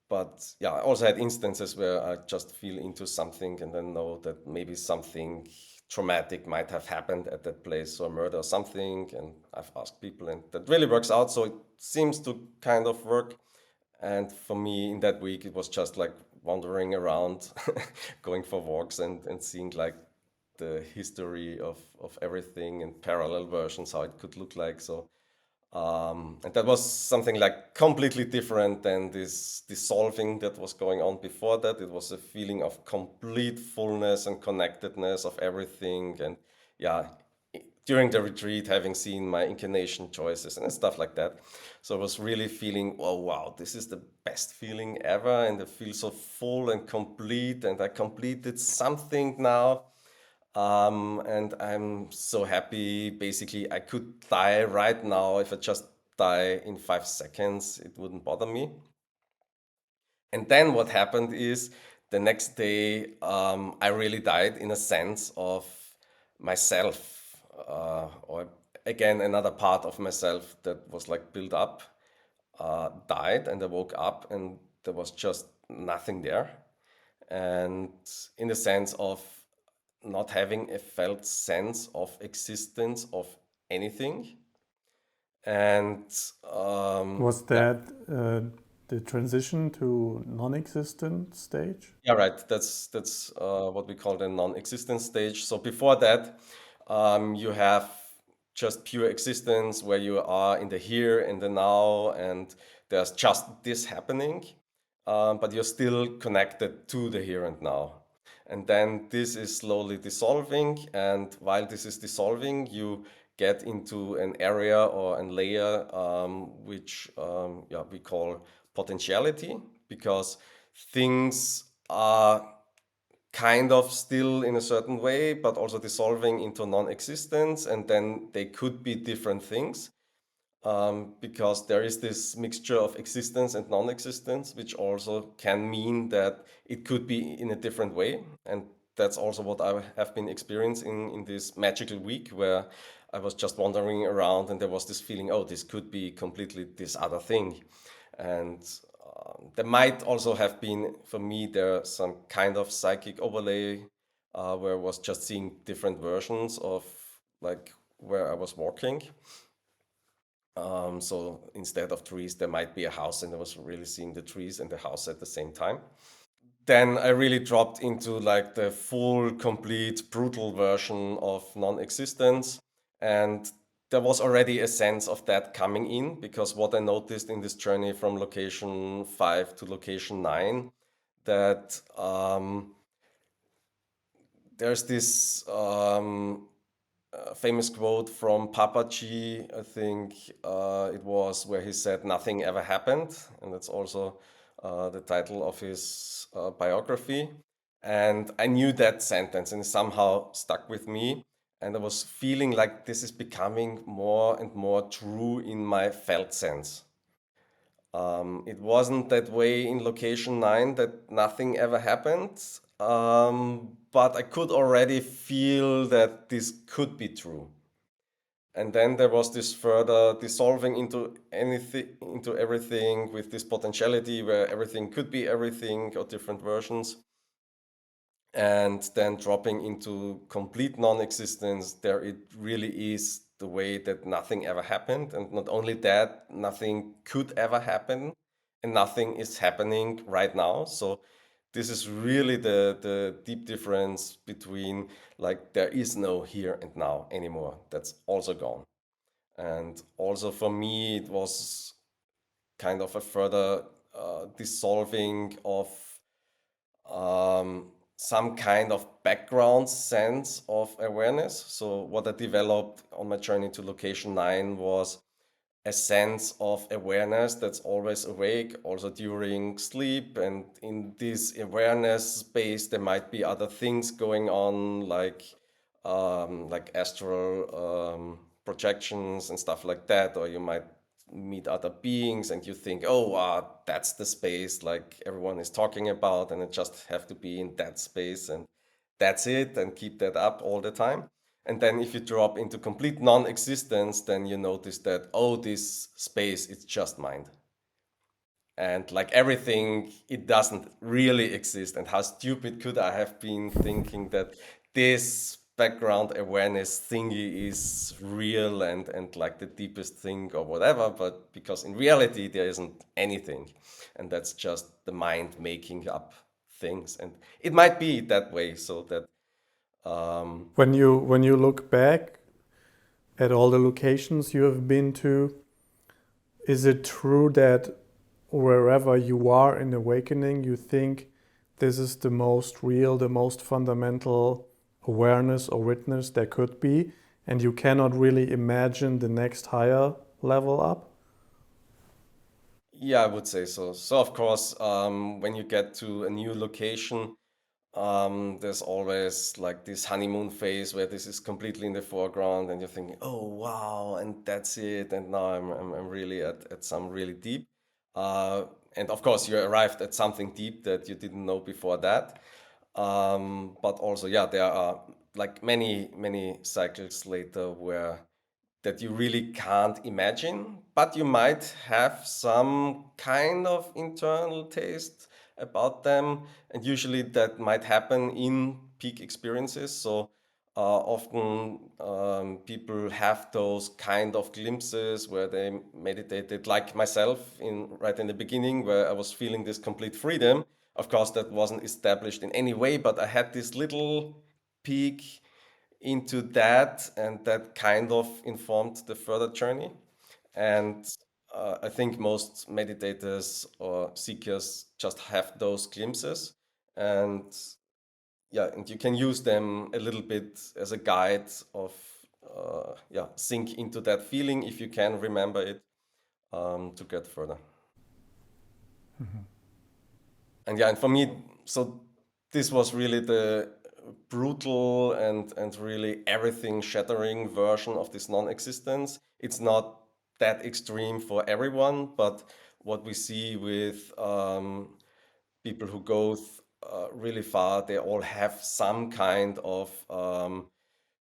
but yeah, I also had instances where I just feel into something and then know that maybe something traumatic might have happened at that place, or murder or something. And I've asked people, and that really works out. So it seems to kind of work. And for me, in that week, it was just like wandering around, going for walks, and seeing like the history of everything and parallel versions, how it could look like. So and that was something like completely different than this dissolving that was going on before that. It was a feeling of complete fullness and connectedness of everything. And yeah, during the retreat, having seen my incarnation choices and stuff like that. So I was really feeling, oh wow, this is the best feeling ever. And I feel so full and complete. And I completed something now. And I'm so happy. Basically, I could die right now. If I just die in 5 seconds, it wouldn't bother me. And then what happened is the next day, I really died in a sense of myself, or again, another part of myself that was like built up, died, and I woke up, and there was just nothing there. And in the sense of not having a felt sense of existence of anything. And Was yeah, that the transition to non-existent stage? yeah, right. That's what we call the non-existent stage. So before that, you have just pure existence where you are in the here and the now, and there's just this happening, but you're still connected to the here and now. And then this is slowly dissolving, and while this is dissolving, you get into an area or a layer which we call potentiality, because things are kind of still in a certain way, but also dissolving into non-existence, and then they could be different things, because there is this mixture of existence and non-existence, which also can mean that it could be in a different way. And that's also what I have been experiencing in this magical week, where I was just wandering around and there was this feeling, oh, this could be completely this other thing. And there might also have been, for me, there some kind of psychic overlay, where I was just seeing different versions of like where I was walking. So instead of trees, there might be a house, and I was really seeing the trees and the house at the same time. Then I really dropped into like the full, complete, brutal version of non-existence. And there was already a sense of that coming in, because what I noticed in this journey from location 5 to location 9, that there's this famous quote from Papaji, I think it was, where he said, "Nothing ever happened." And that's also the title of his biography. And I knew that sentence, and it somehow stuck with me. And I was feeling like this is becoming more and more true in my felt sense. It wasn't that way in location 9, that nothing ever happened, but I could already feel that this could be true. And then there was this further dissolving into anything, into everything, with this potentiality where everything could be everything or different versions. And then dropping into complete non-existence, there it really is the way that nothing ever happened. And not only that, nothing could ever happen, and nothing is happening right now. So this is really the deep difference between, like, there is no here and now anymore. That's also gone. And also for me, it was kind of a further dissolving of some kind of background sense of awareness. So what I developed on my journey to location 9 was a sense of awareness that's always awake, also during sleep. And in this awareness space, there might be other things going on, like astral projections and stuff like that, or you might meet other beings and you think, oh, that's the space like everyone is talking about, and I just have to be in that space, and that's it, and keep that up all the time. And then if you drop into complete non-existence, then you notice that, oh, this space is just mind. And like everything, it doesn't really exist. And how stupid could I have been thinking that this background awareness thingy is real and like the deepest thing or whatever, but because in reality there isn't anything. And that's just the mind making up things. And it might be that way, so that When you look back at all the locations you have been to, is it true that wherever you are in awakening, you think this is the most real, the most fundamental awareness or witness there could be, and you cannot really imagine the next higher level up? yeah, I would say so. So of course, when you get to a new location, there's always like this honeymoon phase where this is completely in the foreground, and you're thinking, "Oh wow, and that's it." And now I'm really at some really deep. Uh, and of course, you arrived at something deep that you didn't know before that. But also, yeah, there are like many cycles later where that you really can't imagine, but you might have some kind of internal taste about them. And usually that might happen in peak experiences. So often people have those kind of glimpses where they meditated, like myself in right in the beginning, where I was feeling this complete freedom. Of course, that wasn't established in any way, but I had this little peak into that, and that kind of informed the further journey. And I think most meditators or seekers just have those glimpses, and yeah, and you can use them a little bit as a guide of yeah, sink into that feeling if you can remember it, to get further. And yeah, and for me, so this was really the brutal and really everything shattering version of this non-existence. It's not that extreme for everyone, but what we see with people who go really far, they all have some kind of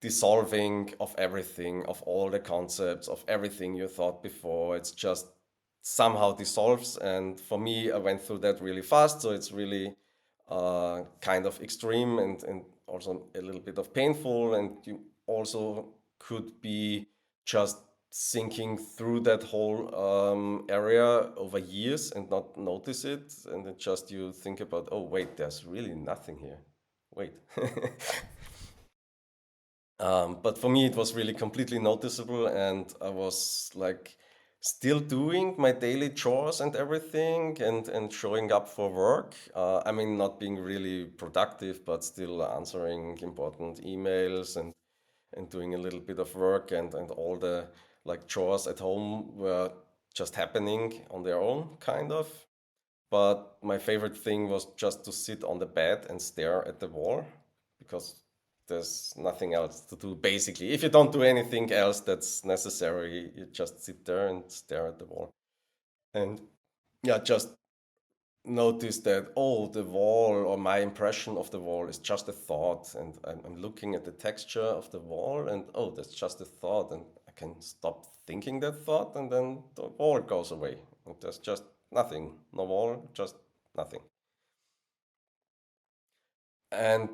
dissolving of everything, of all the concepts, of everything you thought before. It's just somehow dissolves. And for me, I went through that really fast. So it's really kind of extreme and also a little bit of painful. And you also could be just sinking through that whole area over years and not notice it. And then just you think about, oh, wait, there's really nothing here. Wait. But for me, it was really completely noticeable, and I was like still doing my daily chores and everything, and showing up for work. I mean, not being really productive, but still answering important emails and doing a little bit of work, and all the like chores at home were just happening on their own, kind of. But my favorite thing was just to sit on the bed and stare at the wall because there's nothing else to do basically. If you don't do anything else that's necessary, you just sit there and stare at the wall. And yeah, just notice that, oh, the wall or my impression of the wall is just a thought. And I'm looking at the texture of the wall, and oh, that's just a thought. And I can stop thinking that thought, and then the wall goes away. And there's just nothing. No wall, just nothing. And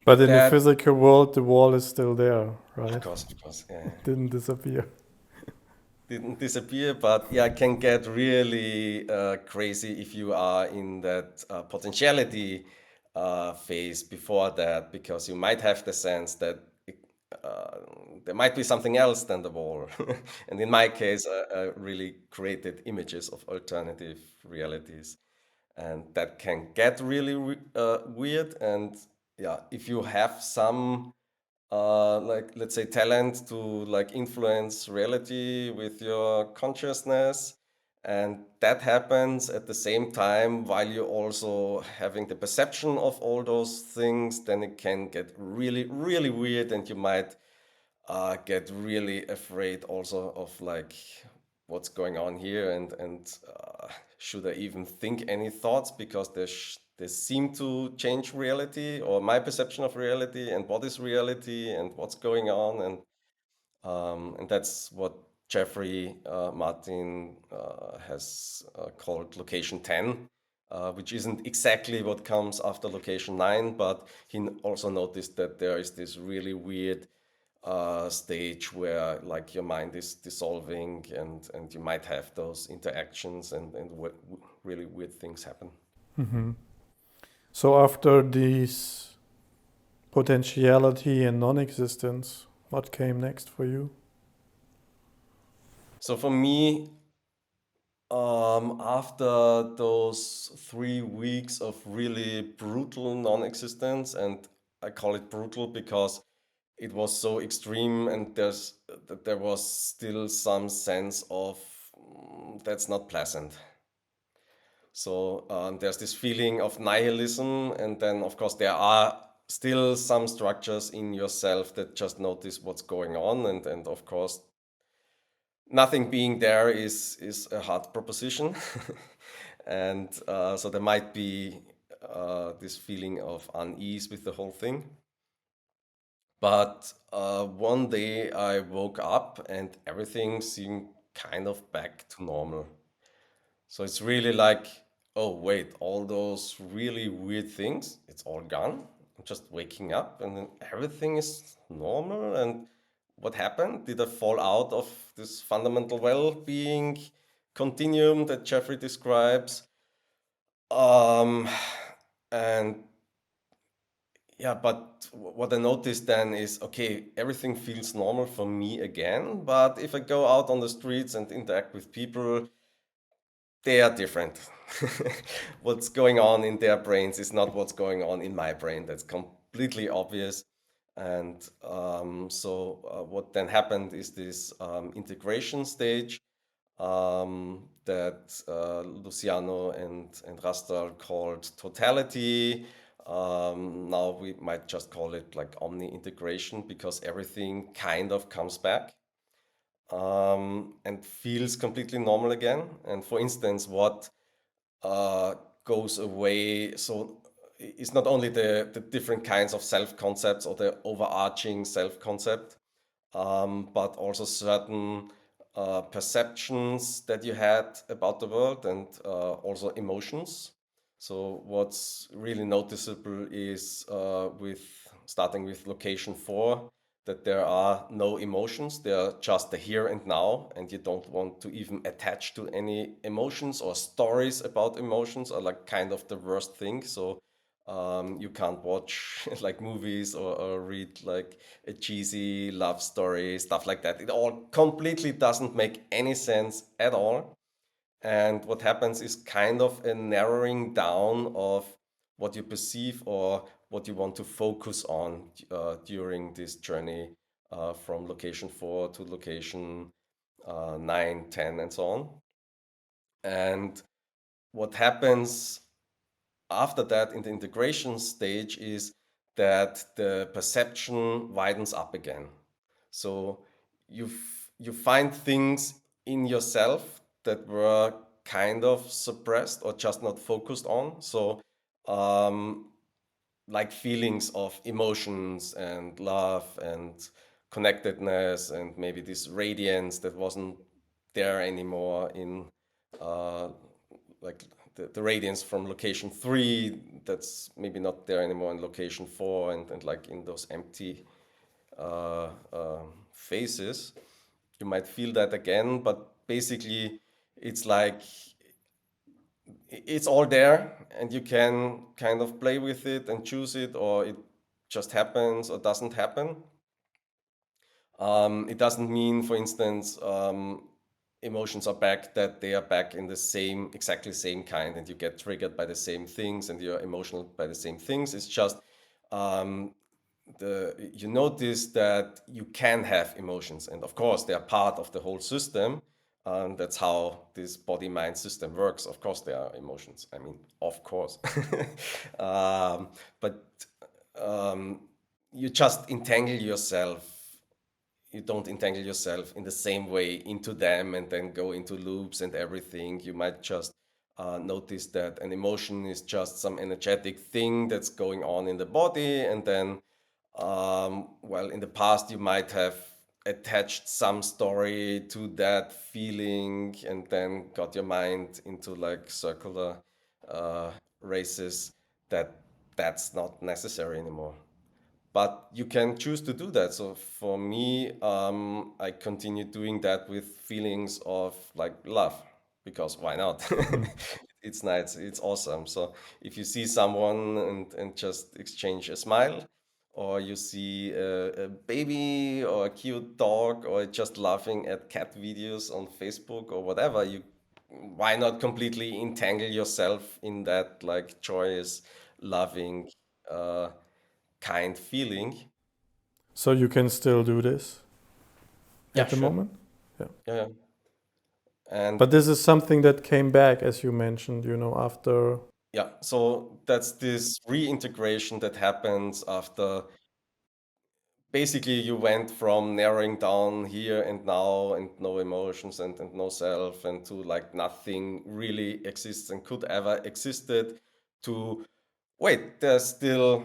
But in the that, physical world, the wall is still there, right? of course, yeah, Didn't disappear. didn't disappear, but yeah, can get really crazy if you are in that potentiality phase before that, because you might have the sense that uh, there might be something else than the wall. And in my case, I really created images of alternative realities, and that can get really weird. And yeah, if you have some like, let's say, talent to like influence reality with your consciousness, and that happens at the same time while you're also having the perception of all those things, then it can get really really weird, and you might get really afraid also of like what's going on here, and should I even think any thoughts, because they seem to change reality or my perception of reality, and what is reality and what's going on. And that's what Jeffrey Martin has called location 10, which isn't exactly what comes after location 9, but he also noticed that there is this really weird stage where like your mind is dissolving, and you might have those interactions, and really weird things happen. So after these potentiality and non-existence, what came next for you? So for me, after those 3 weeks of really brutal non-existence, and I call it brutal because it was so extreme, and there was still some sense of that's not pleasant. So there's this feeling of nihilism, and then of course there are still some structures in yourself that just notice what's going on, and of course nothing being there is a hard proposition. And so there might be this feeling of unease with the whole thing. But one day I woke up and everything seemed kind of back to normal. So it's really like, oh, wait, all those really weird things, it's all gone. I'm just waking up and then everything is normal. And what happened? Did I fall out of this fundamental well being continuum that Jeffrey describes? Um, and Yeah, but what I noticed then is, okay, everything feels normal for me again. But if I go out on the streets and interact with people, they are different. What's going on in their brains is not what's going on in my brain. That's completely obvious. And what then happened is this integration stage that Luciano and Rastal called Totality. Now we might just call it like omni integration because everything kind of comes back and feels completely normal again. And for instance, what uh, goes away, so it's not only the different kinds of self concepts or the overarching self concept, but also certain perceptions that you had about the world and also emotions. So what's really noticeable is with starting with location 4 that there are no emotions, they are just the here and now, and you don't want to even attach to any emotions, or stories about emotions are like kind of the worst thing. So you can't watch like movies or read like a cheesy love story, stuff like that. It all completely doesn't make any sense at all. And what happens is kind of a narrowing down of what you perceive or what you want to focus on during this journey from location 4 to location 9, 10, and so on. And what happens after that in the integration stage is that the perception widens up again. So you find things in yourself that were kind of suppressed or just not focused on. So um, like feelings of emotions and love and connectedness and maybe this radiance that wasn't there anymore in uh, like the radiance from location 3 that's maybe not there anymore in location 4 and like in those empty phases you might feel that again, but basically it's like it's all there and you can kind of play with it and choose it, or it just happens or doesn't happen. It doesn't mean, for instance, emotions are back, that they are back in the same, exactly same kind, and you get triggered by the same things and you're emotional by the same things. It's just um, you notice that you can have emotions, and of course they are part of the whole system. That's how this body-mind system works. Of course there are emotions. I mean, of course. But you just entangle yourself. You don't entangle yourself in the same way into them and then go into loops and everything. You might just notice that an emotion is just some energetic thing that's going on in the body, and then well, in the past, you might have attached some story to that feeling and then got your mind into like circular uh, races that that's not necessary anymore. But you can choose to do that. So for me, I continue doing that with feelings of like love, because why not? It's nice, it's awesome. So if you see someone and just exchange a smile, or you see a baby or a cute dog, or just laughing at cat videos on Facebook or whatever, you why not completely entangle yourself in that like joyous, loving, uh, kind feeling. So you can still do this Yeah, at the sure. moment? Yeah. Yeah, yeah. And But this is something that came back, as you mentioned, after. yeah, so that's this reintegration that happens after basically you went from narrowing down here and now and no emotions and no self, and to like nothing really exists and could ever existed, to wait, there's still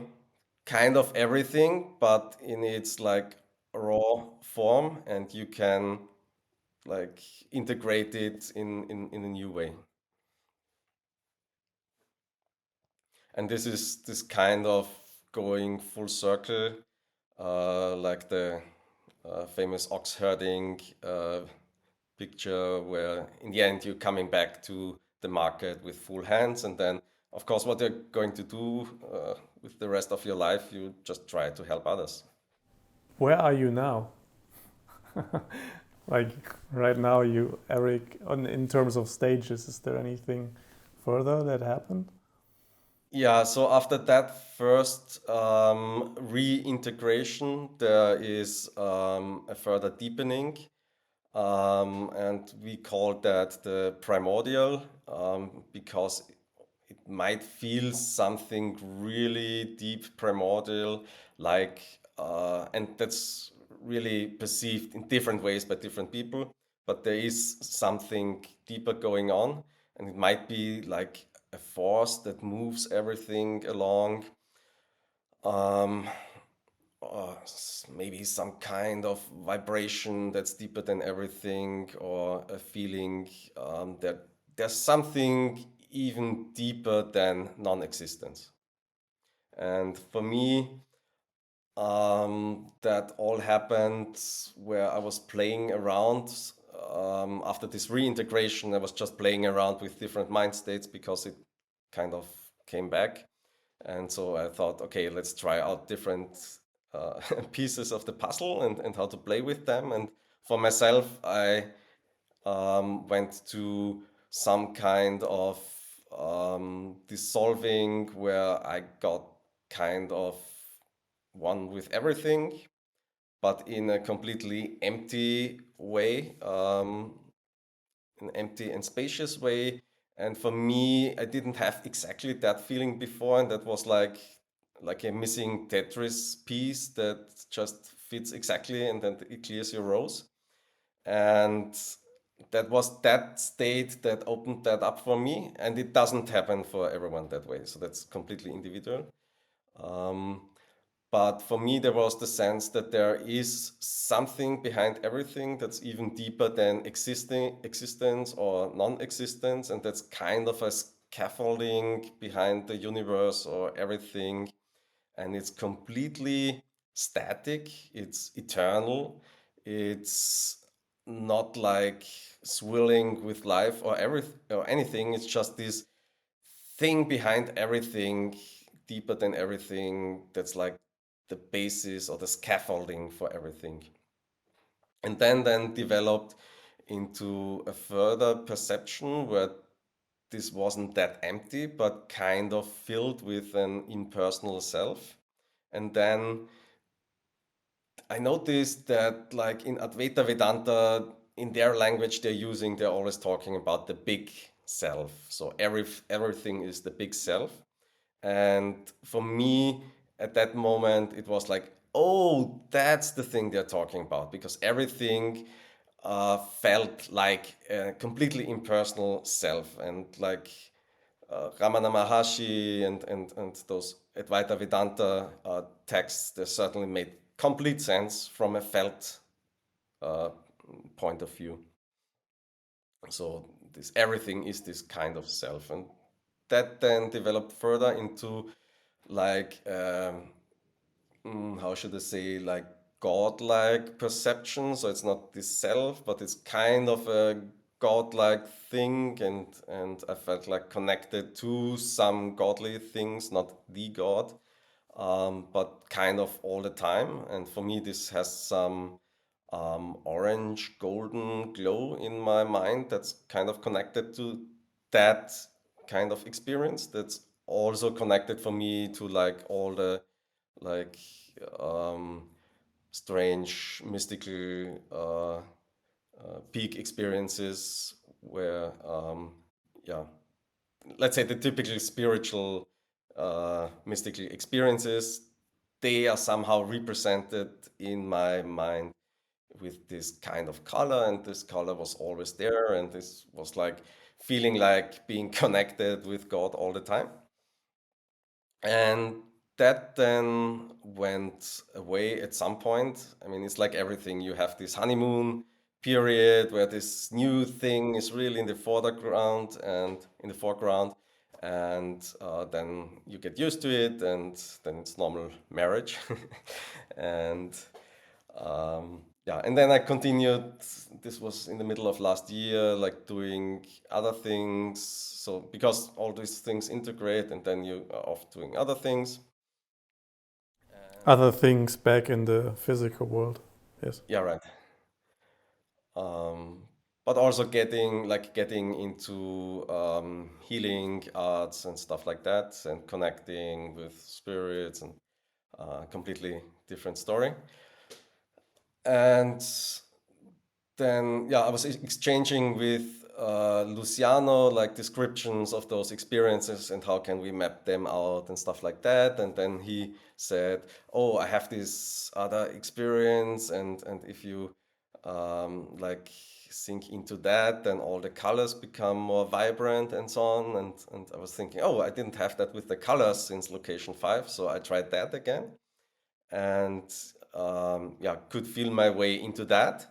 kind of everything, but in its like raw form, and you can like integrate it in a new way. And this is this kind of going full circle, like the famous ox herding picture, where in the end you're coming back to the market with full hands. And then, of course, what you're going to do with the rest of your life, you just try to help others. Where are you now? Like right now, you, Erik, in terms of stages, is there anything further that happened? Yeah, so after that first reintegration, there is a further deepening, and we call that the primordial, because it might feel something really deep, primordial, like, and that's really perceived in different ways by different people, but there is something deeper going on, and it might be like a force that moves everything along. Um, Maybe some kind of vibration that's deeper than everything, or a feeling that there's something even deeper than non-existence. And for me, that all happened where I was playing around. After this reintegration, I was just playing around with different mind states because it kind of came back. And so I thought, okay, let's try out different pieces of the puzzle, and how to play with them. And for myself, I went to some kind of dissolving where I got kind of one with everything, but in a completely empty way, an empty and spacious way. And for me, I didn't have exactly that feeling before, and that was like a missing Tetris piece that just fits exactly, and then it clears your rows. And that was that state that opened that up for me, and it doesn't happen for everyone that way. So that's completely individual. Um, but for me, there was the sense that there is something behind everything that's even deeper than existence or non-existence, and that's kind of a scaffolding behind the universe or everything, and it's completely static. It's eternal. It's not like swirling with life or anything. It's just this thing behind everything, deeper than everything, that's like the basis or the scaffolding for everything. And then developed into a further perception where this wasn't that empty, but kind of filled with an impersonal self. And then I noticed that, like in Advaita Vedanta, in their language they're always talking about the big self. So everything is the big self. And for me, at that moment, it was like, oh, that's the thing they're talking about, because everything felt like a completely impersonal self. And like Ramana Maharshi and those Advaita Vedanta texts, they certainly made complete sense from a felt uh, point of view. So this everything is this kind of self, and that then developed further into like how should I say, like godlike perception. So it's not this self, but it's kind of a godlike thing, and I felt like connected to some godly things, not the God, but kind of all the time. And for me, this has some orange golden glow in my mind that's kind of connected to that kind of experience. That's also connected for me to like all the like um, strange mystical peak experiences where yeah, let's say the typical spiritual mystical experiences, they are somehow represented in my mind with this kind of color, and this color was always there, and this was like feeling like being connected with God all the time. And that then went away at some point. I mean, it's like everything. You have this honeymoon period where this new thing is really in the foreground, and then you get used to it, and then it's normal marriage. And yeah, and then I continued. This was in the middle of last year, like doing other things. So because all these things integrate, and then you are off doing other things. other things back in the physical world. Yes. Yeah, right. But also getting into healing arts and stuff like that, and connecting with spirits, and completely different story. And then I was exchanging with Luciano like descriptions of those experiences and how can we map them out and stuff like that. And then he said, "Oh, I have this other experience, and if you like sink into that, then all the colors become more vibrant and so on." And I was thinking, "Oh, I didn't have that with the colors since location 5, so I tried that again, and could feel my way into that."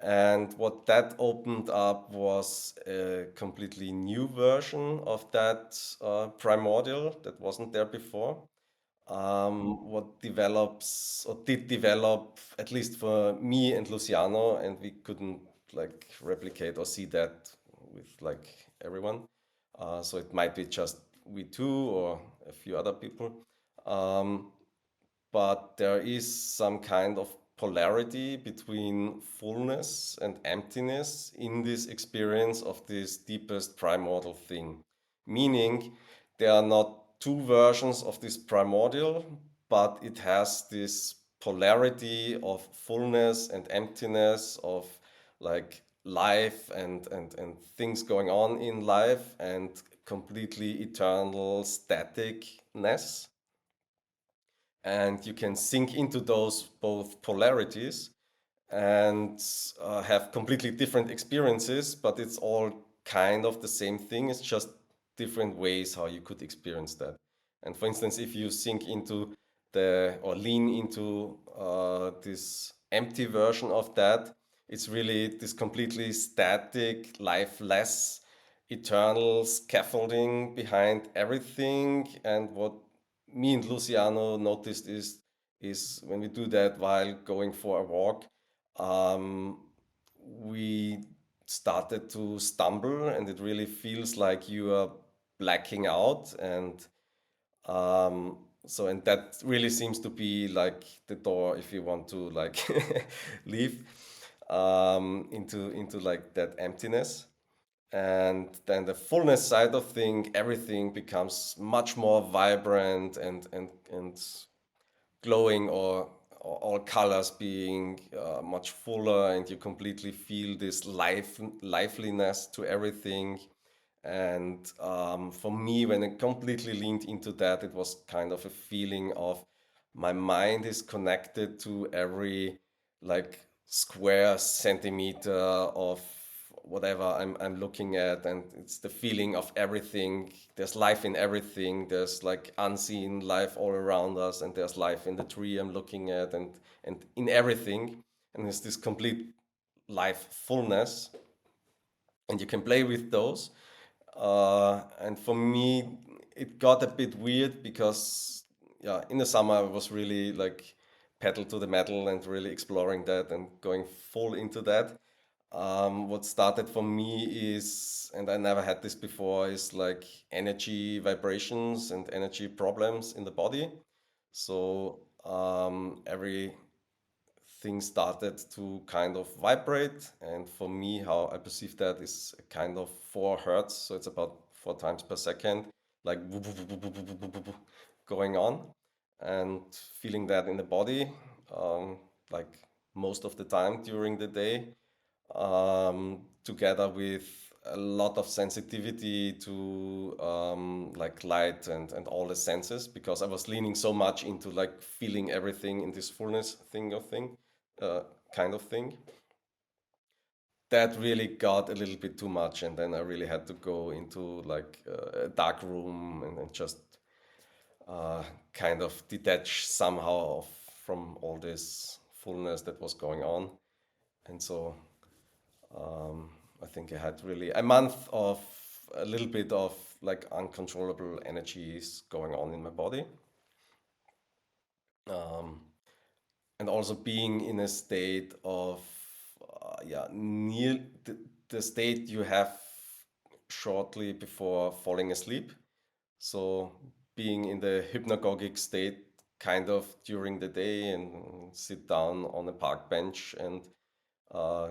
And what that opened up was a completely new version of that primordial that wasn't there before. What develops or did develop, at least for me and Luciano, and we couldn't like replicate or see that with like everyone. So it might be just we two or a few other people. Um, but there is some kind of polarity between fullness and emptiness in this experience of this deepest primordial thing. Meaning, there are not two versions of this primordial, but it has this polarity of fullness and emptiness, of like life and things going on in life, and completely eternal staticness. And you can sink into those both polarities and have completely different experiences, but it's all kind of the same thing. It's just different ways how you could experience that. And for instance, if you sink into or lean into this empty version of that, it's really this completely static, lifeless, eternal scaffolding behind everything. And what me and Luciano noticed is when we do that while going for a walk, um, we started to stumble, and it really feels like you are blacking out. And and that really seems to be like the door if you want to like leave into like that emptiness. And then the fullness side of thing, everything becomes much more vibrant and glowing, or all colors being much fuller, and you completely feel this liveliness to everything. And for me, when I completely leaned into that, it was kind of a feeling of my mind is connected to every like square centimeter of whatever I'm looking at, and it's the feeling of everything. There's life in everything. There's like unseen life all around us, and there's life in the tree I'm looking at, and in everything. And it's this complete life fullness, and you can play with those. And for me, it got a bit weird because, in the summer I was really like pedal to the metal and really exploring that and going full into that. What started for me is, and I never had this before, is like energy vibrations and energy problems in the body. So every things started to kind of vibrate. And for me, how I perceive that is a kind of 4 hertz. So it's about 4 times per second, like going on, and feeling that in the body, like most of the time during the day, together with a lot of sensitivity to like light and all the senses, because I was leaning so much into like feeling everything in this fullness thing, uh, kind of thing. That really got a little bit too much, and then I really had to go into like a dark room and just uh, kind of detach somehow from all this fullness that was going on. And so I think I had really a month of a little bit of like uncontrollable energies going on in my body. Um, and also being in a state of, near the state you have shortly before falling asleep. So being in the hypnagogic state kind of during the day and sit down on a park bench, and uh,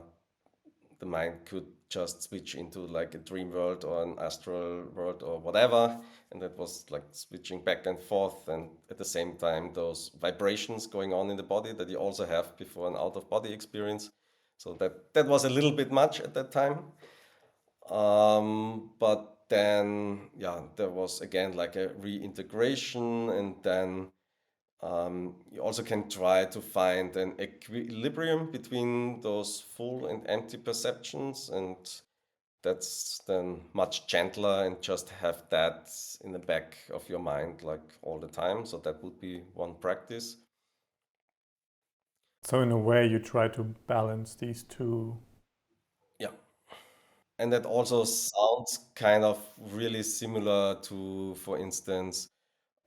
the mind could just switch into like a dream world or an astral world or whatever. And that was like switching back and forth. And at the same time, those vibrations going on in the body that you also have before an out of body experience. So that was a little bit much at that time. But then, yeah, there was again like a reintegration, and then you also can try to find an equilibrium between those full and empty perceptions, and that's then much gentler, and just have that in the back of your mind like all the time. So that would be one practice. So in a way, you try to balance these two. Yeah. And that also sounds kind of really similar to, for instance,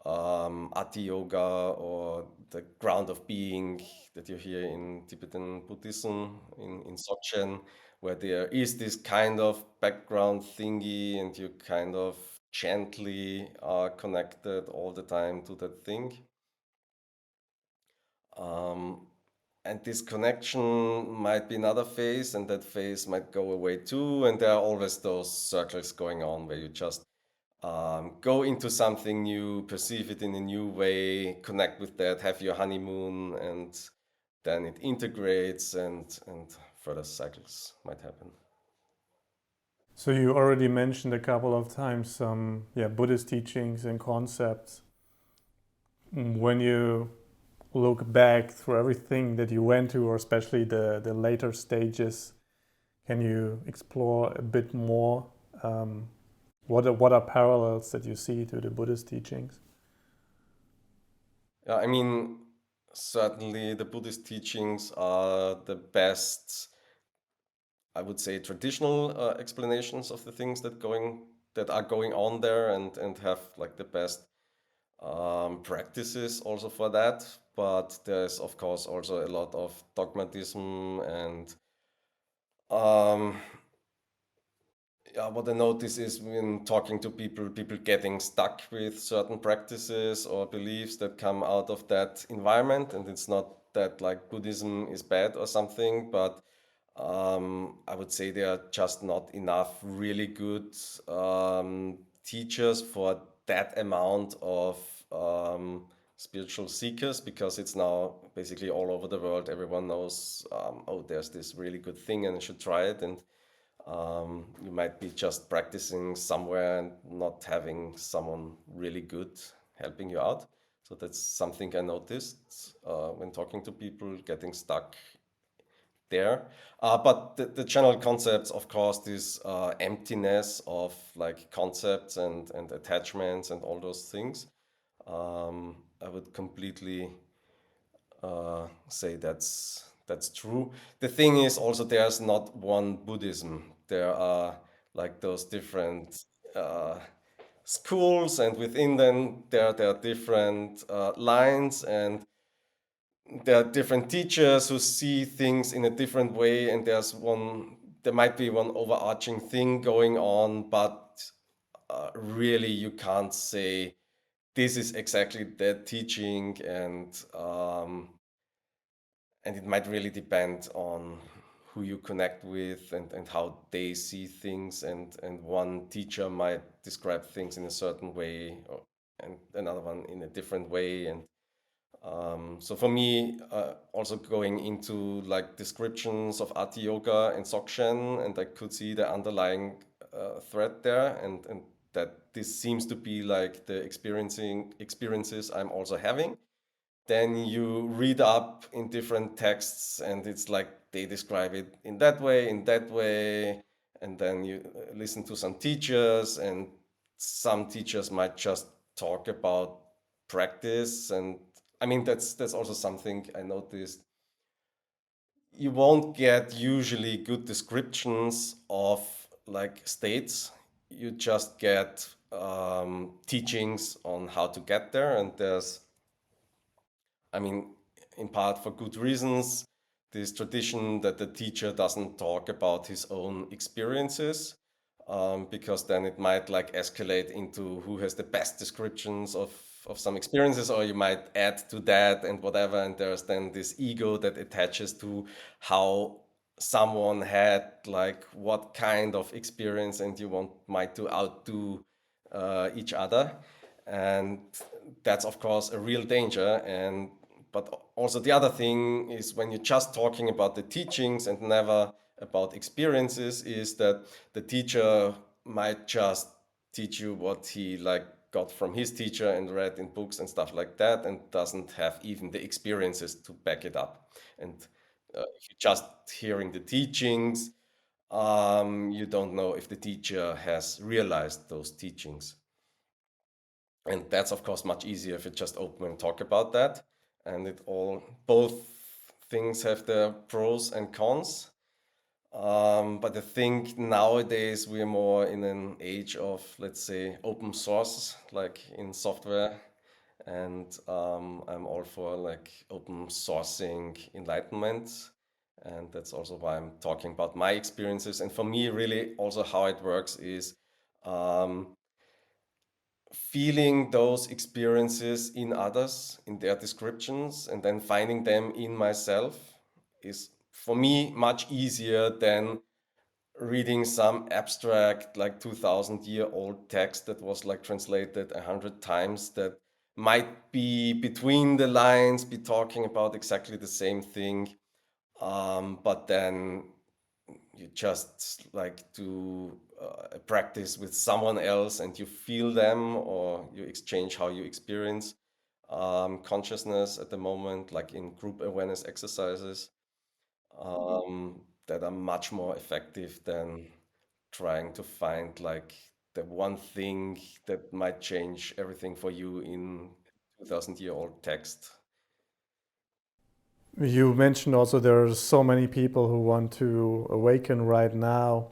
Ati Yoga, or the ground of being that you hear in Tibetan Buddhism, in Dzogchen, where there is this kind of background thingy, and you kind of gently are connected all the time to that thing. Um, and this connection might be another phase, and that phase might go away too. And there are always those circles going on where you just go into something new, perceive it in a new way, connect with that, have your honeymoon, and then it integrates, and further cycles might happen. So you already mentioned a couple of times some Buddhist teachings and concepts. When you look back through everything that you went to, or especially the later stages, can you explore a bit more? What are parallels that you see to the Buddhist teachings? Yeah, I mean, certainly the Buddhist teachings are the best, I would say, traditional explanations of the things that are going on there, and have like the best practices also for that. But there's of course also a lot of dogmatism, and um, yeah, what I notice is when talking to people getting stuck with certain practices or beliefs that come out of that environment. And it's not that like Buddhism is bad or something, but I would say there are just not enough really good teachers for that amount of spiritual seekers, because it's now basically all over the world. Everyone knows, oh, there's this really good thing and I should try it. And you might be just practicing somewhere and not having someone really good helping you out. So that's something I noticed when talking to people getting stuck there. But the general concepts, of course, this emptiness of like concepts and attachments and all those things, I would completely say that's true. The thing is also there's not one Buddhism. There are like those different schools, and within them there are different lines, and there are different teachers who see things in a different way, and there might be one overarching thing going on, but really you can't say this is exactly that teaching. And it might really depend on who you connect with, and how they see things, and one teacher might describe things in a certain way, and another one in a different way. And so for me, also going into like descriptions of Ati Yoga and Dzogchen, and I could see the underlying thread there, and that this seems to be like the experiences I'm also having. Then you read up in different texts, and it's like they describe it in that way. And then you listen to some teachers, and some teachers might just talk about practice. And I mean, that's also something I noticed. You won't get usually good descriptions of like states. You just get teachings on how to get there. And there's, I mean, in part for good reasons, this tradition that the teacher doesn't talk about his own experiences, because then it might like escalate into who has the best descriptions of of some experiences, or you might add to that and whatever. And there's then this ego that attaches to how someone had like what kind of experience, and you might to outdo each other, and that's of course a real danger. And but also the other thing is, when you're just talking about the teachings and never about experiences, is that the teacher might just teach you what he like got from his teacher and read in books and stuff like that, and doesn't have even the experiences to back it up. And if you're just hearing the teachings, you don't know if the teacher has realized those teachings. And that's of course much easier if you just open and talk about that. And it all both things have their pros and cons. But I think nowadays we're more in an age of, let's say, open source, like in software. And I'm all for like open sourcing enlightenment. And that's also why I'm talking about my experiences. And for me, really, also how it works is um, feeling those experiences in others, in their descriptions, and then finding them in myself is for me much easier than reading some abstract like 2000-year-old text that was like translated 100 times, that might be between the lines be talking about exactly the same thing, but then you just like do a practice with someone else and you feel them, or you exchange how you experience consciousness at the moment, like in group awareness exercises, that are much more effective than trying to find like the one thing that might change everything for you in 2000-year-old text. You mentioned also there are so many people who want to awaken right now.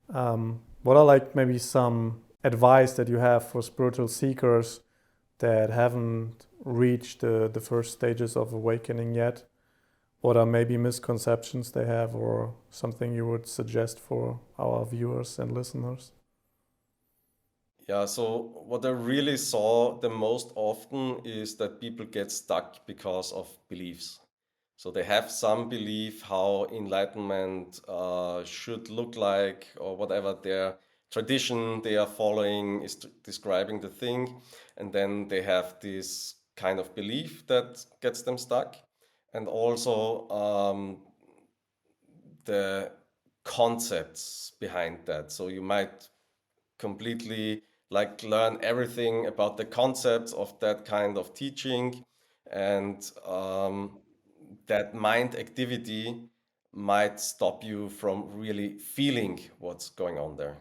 What are like maybe some advice that you have for spiritual seekers that haven't reached the first stages of awakening yet? What are maybe misconceptions they have, or something you would suggest for our viewers and listeners? Yeah, so what I really saw the most often is that people get stuck because of beliefs. So they have some belief how enlightenment should look like, or whatever their tradition they are following is describing the thing. And then they have this kind of belief that gets them stuck. And also the concepts behind that. So you might completely like learn everything about the concepts of that kind of teaching, and that mind activity might stop you from really feeling what's going on there.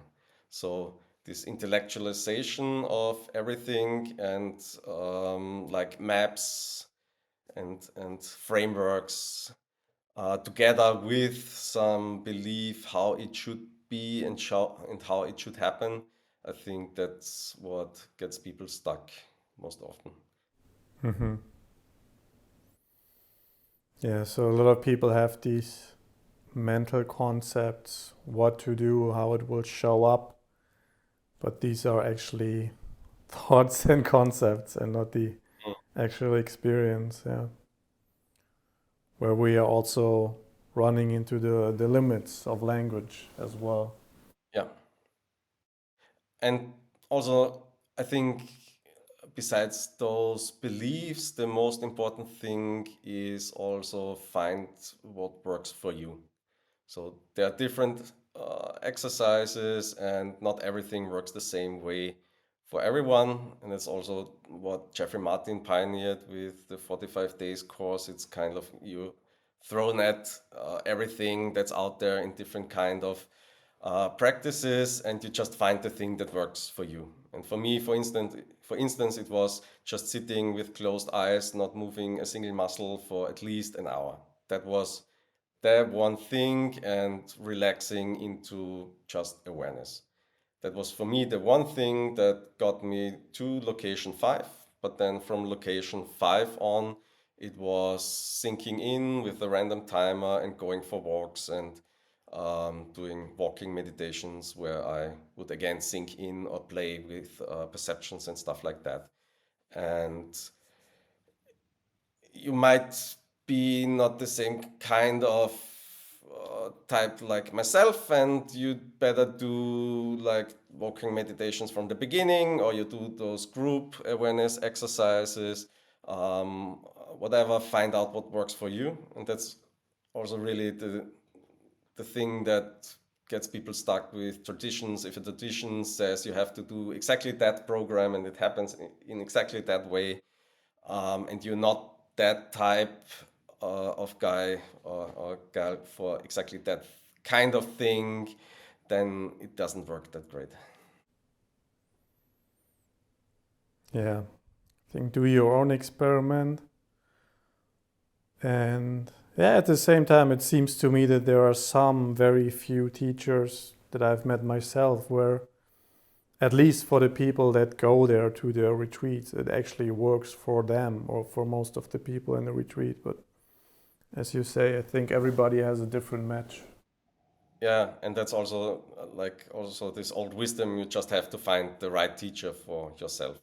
So this intellectualization of everything, and like maps and frameworks, together with some belief how it should be, and how it should happen. I think that's what gets people stuck most often. Mm-hmm. Yeah, so a lot of people have these mental concepts, what to do, how it will show up, but these are actually thoughts and concepts and not the Mm. actual experience. Yeah, where we are also running into the limits of language as well. Yeah. And also, I think besides those beliefs, the most important thing is also find what works for you. So there are different exercises, and not everything works the same way for everyone. And it's also what Jeffrey Martin pioneered with the 45 days course. It's kind of you thrown at everything that's out there in different kind of practices, and you just find the thing that works for you. And for me, for instance, it was just sitting with closed eyes, not moving a single muscle for at least an hour. That was that one thing, and relaxing into just awareness. That was for me the one thing that got me to location 5. But then from location 5 on, it was sinking in with a random timer and going for walks, and doing walking meditations where I would again sink in or play with perceptions and stuff like that. And you might be not the same kind of type like myself, and you'd better do like walking meditations from the beginning, or you do those group awareness exercises, um, whatever, find out what works for you. And that's also really the thing that gets people stuck with traditions. If a tradition says you have to do exactly that program and it happens in exactly that way, and you're not that type of guy or gal for exactly that kind of thing, then it doesn't work that great. Yeah, I think do your own experiment. And yeah, at the same time, it seems to me that there are some very few teachers that I've met myself where, at least for the people that go there to their retreats, it actually works for them or for most of the people in the retreat. But as you say, I think everybody has a different match. Yeah, and that's also like also this old wisdom. You just have to find the right teacher for yourself,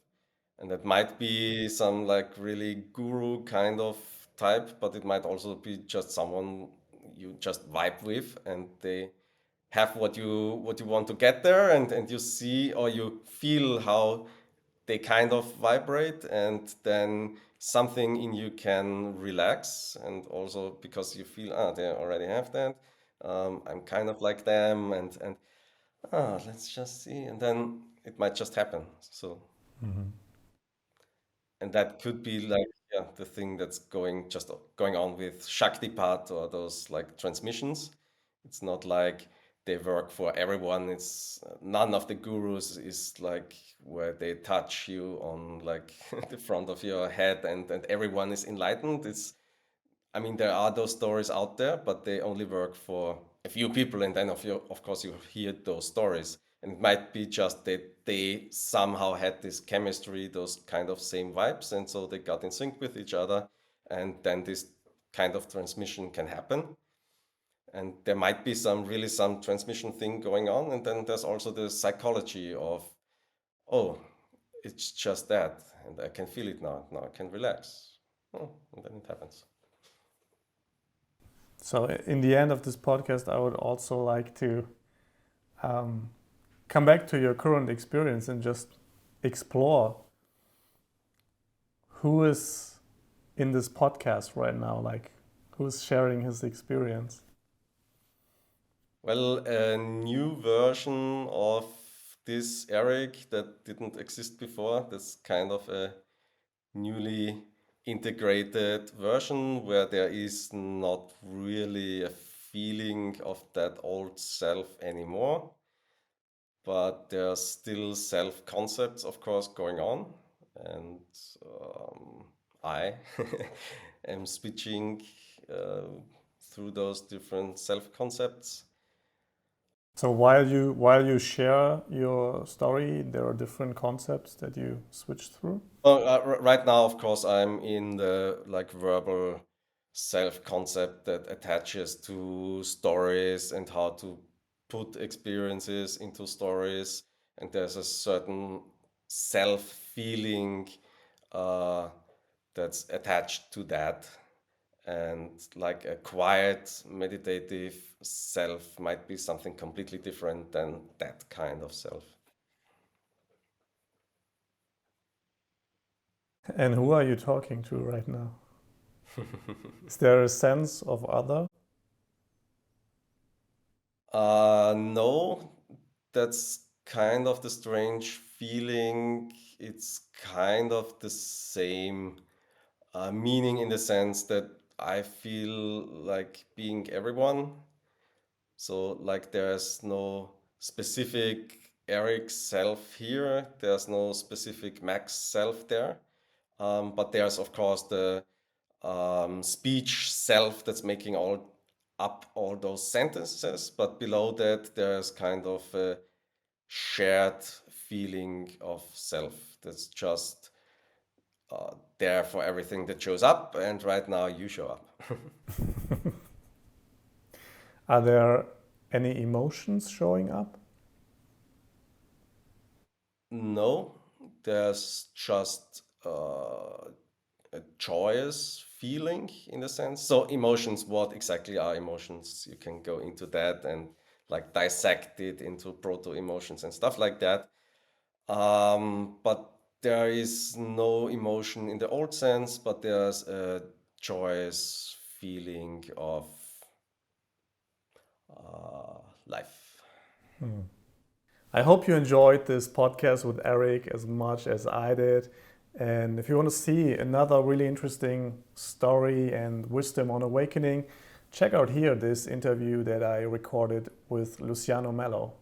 and that might be some like really guru kind of type, but it might also be just someone you just vibe with, and they have what you want to get there, and you see or you feel how they kind of vibrate, and then something in you can relax, and also because you feel they already have that, I'm kind of like them, and let's just see, and then it might just happen. So, and that could be like, yeah, the thing that's going on with Shaktipat or those like transmissions. It's not like they work for everyone. It's none of the gurus is like where they touch you on like the front of your head, and everyone is enlightened. It's, I mean, there are those stories out there, but they only work for a few people, and then of course, you hear those stories, and it might be just that they somehow had this chemistry, those kind of same vibes, and so they got in sync with each other, and then this kind of transmission can happen. And there might be some transmission thing going on, and then there's also the psychology of, oh, it's just that, and I can feel it now. Now I can relax. Oh, and then it happens. So, in the end of this podcast, I would also like to um, come back to your current experience and just explore who is in this podcast right now, like who's sharing his experience. Well, a new version of this Erik that didn't exist before. That's kind of a newly integrated version where there is not really a feeling of that old self anymore, but there's still self concepts, of course, going on. And I am switching uh, through those different self concepts. So while you share your story, there are different concepts that you switch through. Well, right now, of course, I'm in the like verbal self-concept that attaches to stories and how to put experiences into stories. And there's a certain self-feeling uh, that's attached to that. And like a quiet, meditative self might be something completely different than that kind of self. And who are you talking to right now? Is there a sense of other? No, that's kind of the strange feeling. It's kind of the same meaning in the sense that I feel like being everyone. So, like, there's no specific Eric self here, there's no specific Max self there. But there's, of course, the speech self that's making all those sentences, but below that there's kind of a shared feeling of self that's just there for everything that shows up, and right now you show up. Are there any emotions showing up? No, there's just a joyous feeling in a sense. So emotions, what exactly are emotions? You can go into that and like dissect it into proto emotions and stuff like that. But there is no emotion in the old sense, but there's a joyous feeling of life. I hope you enjoyed this podcast with Erik as much as I did. And if you want to see another really interesting story and wisdom on awakening, check out here this interview that I recorded with Luciano Mello.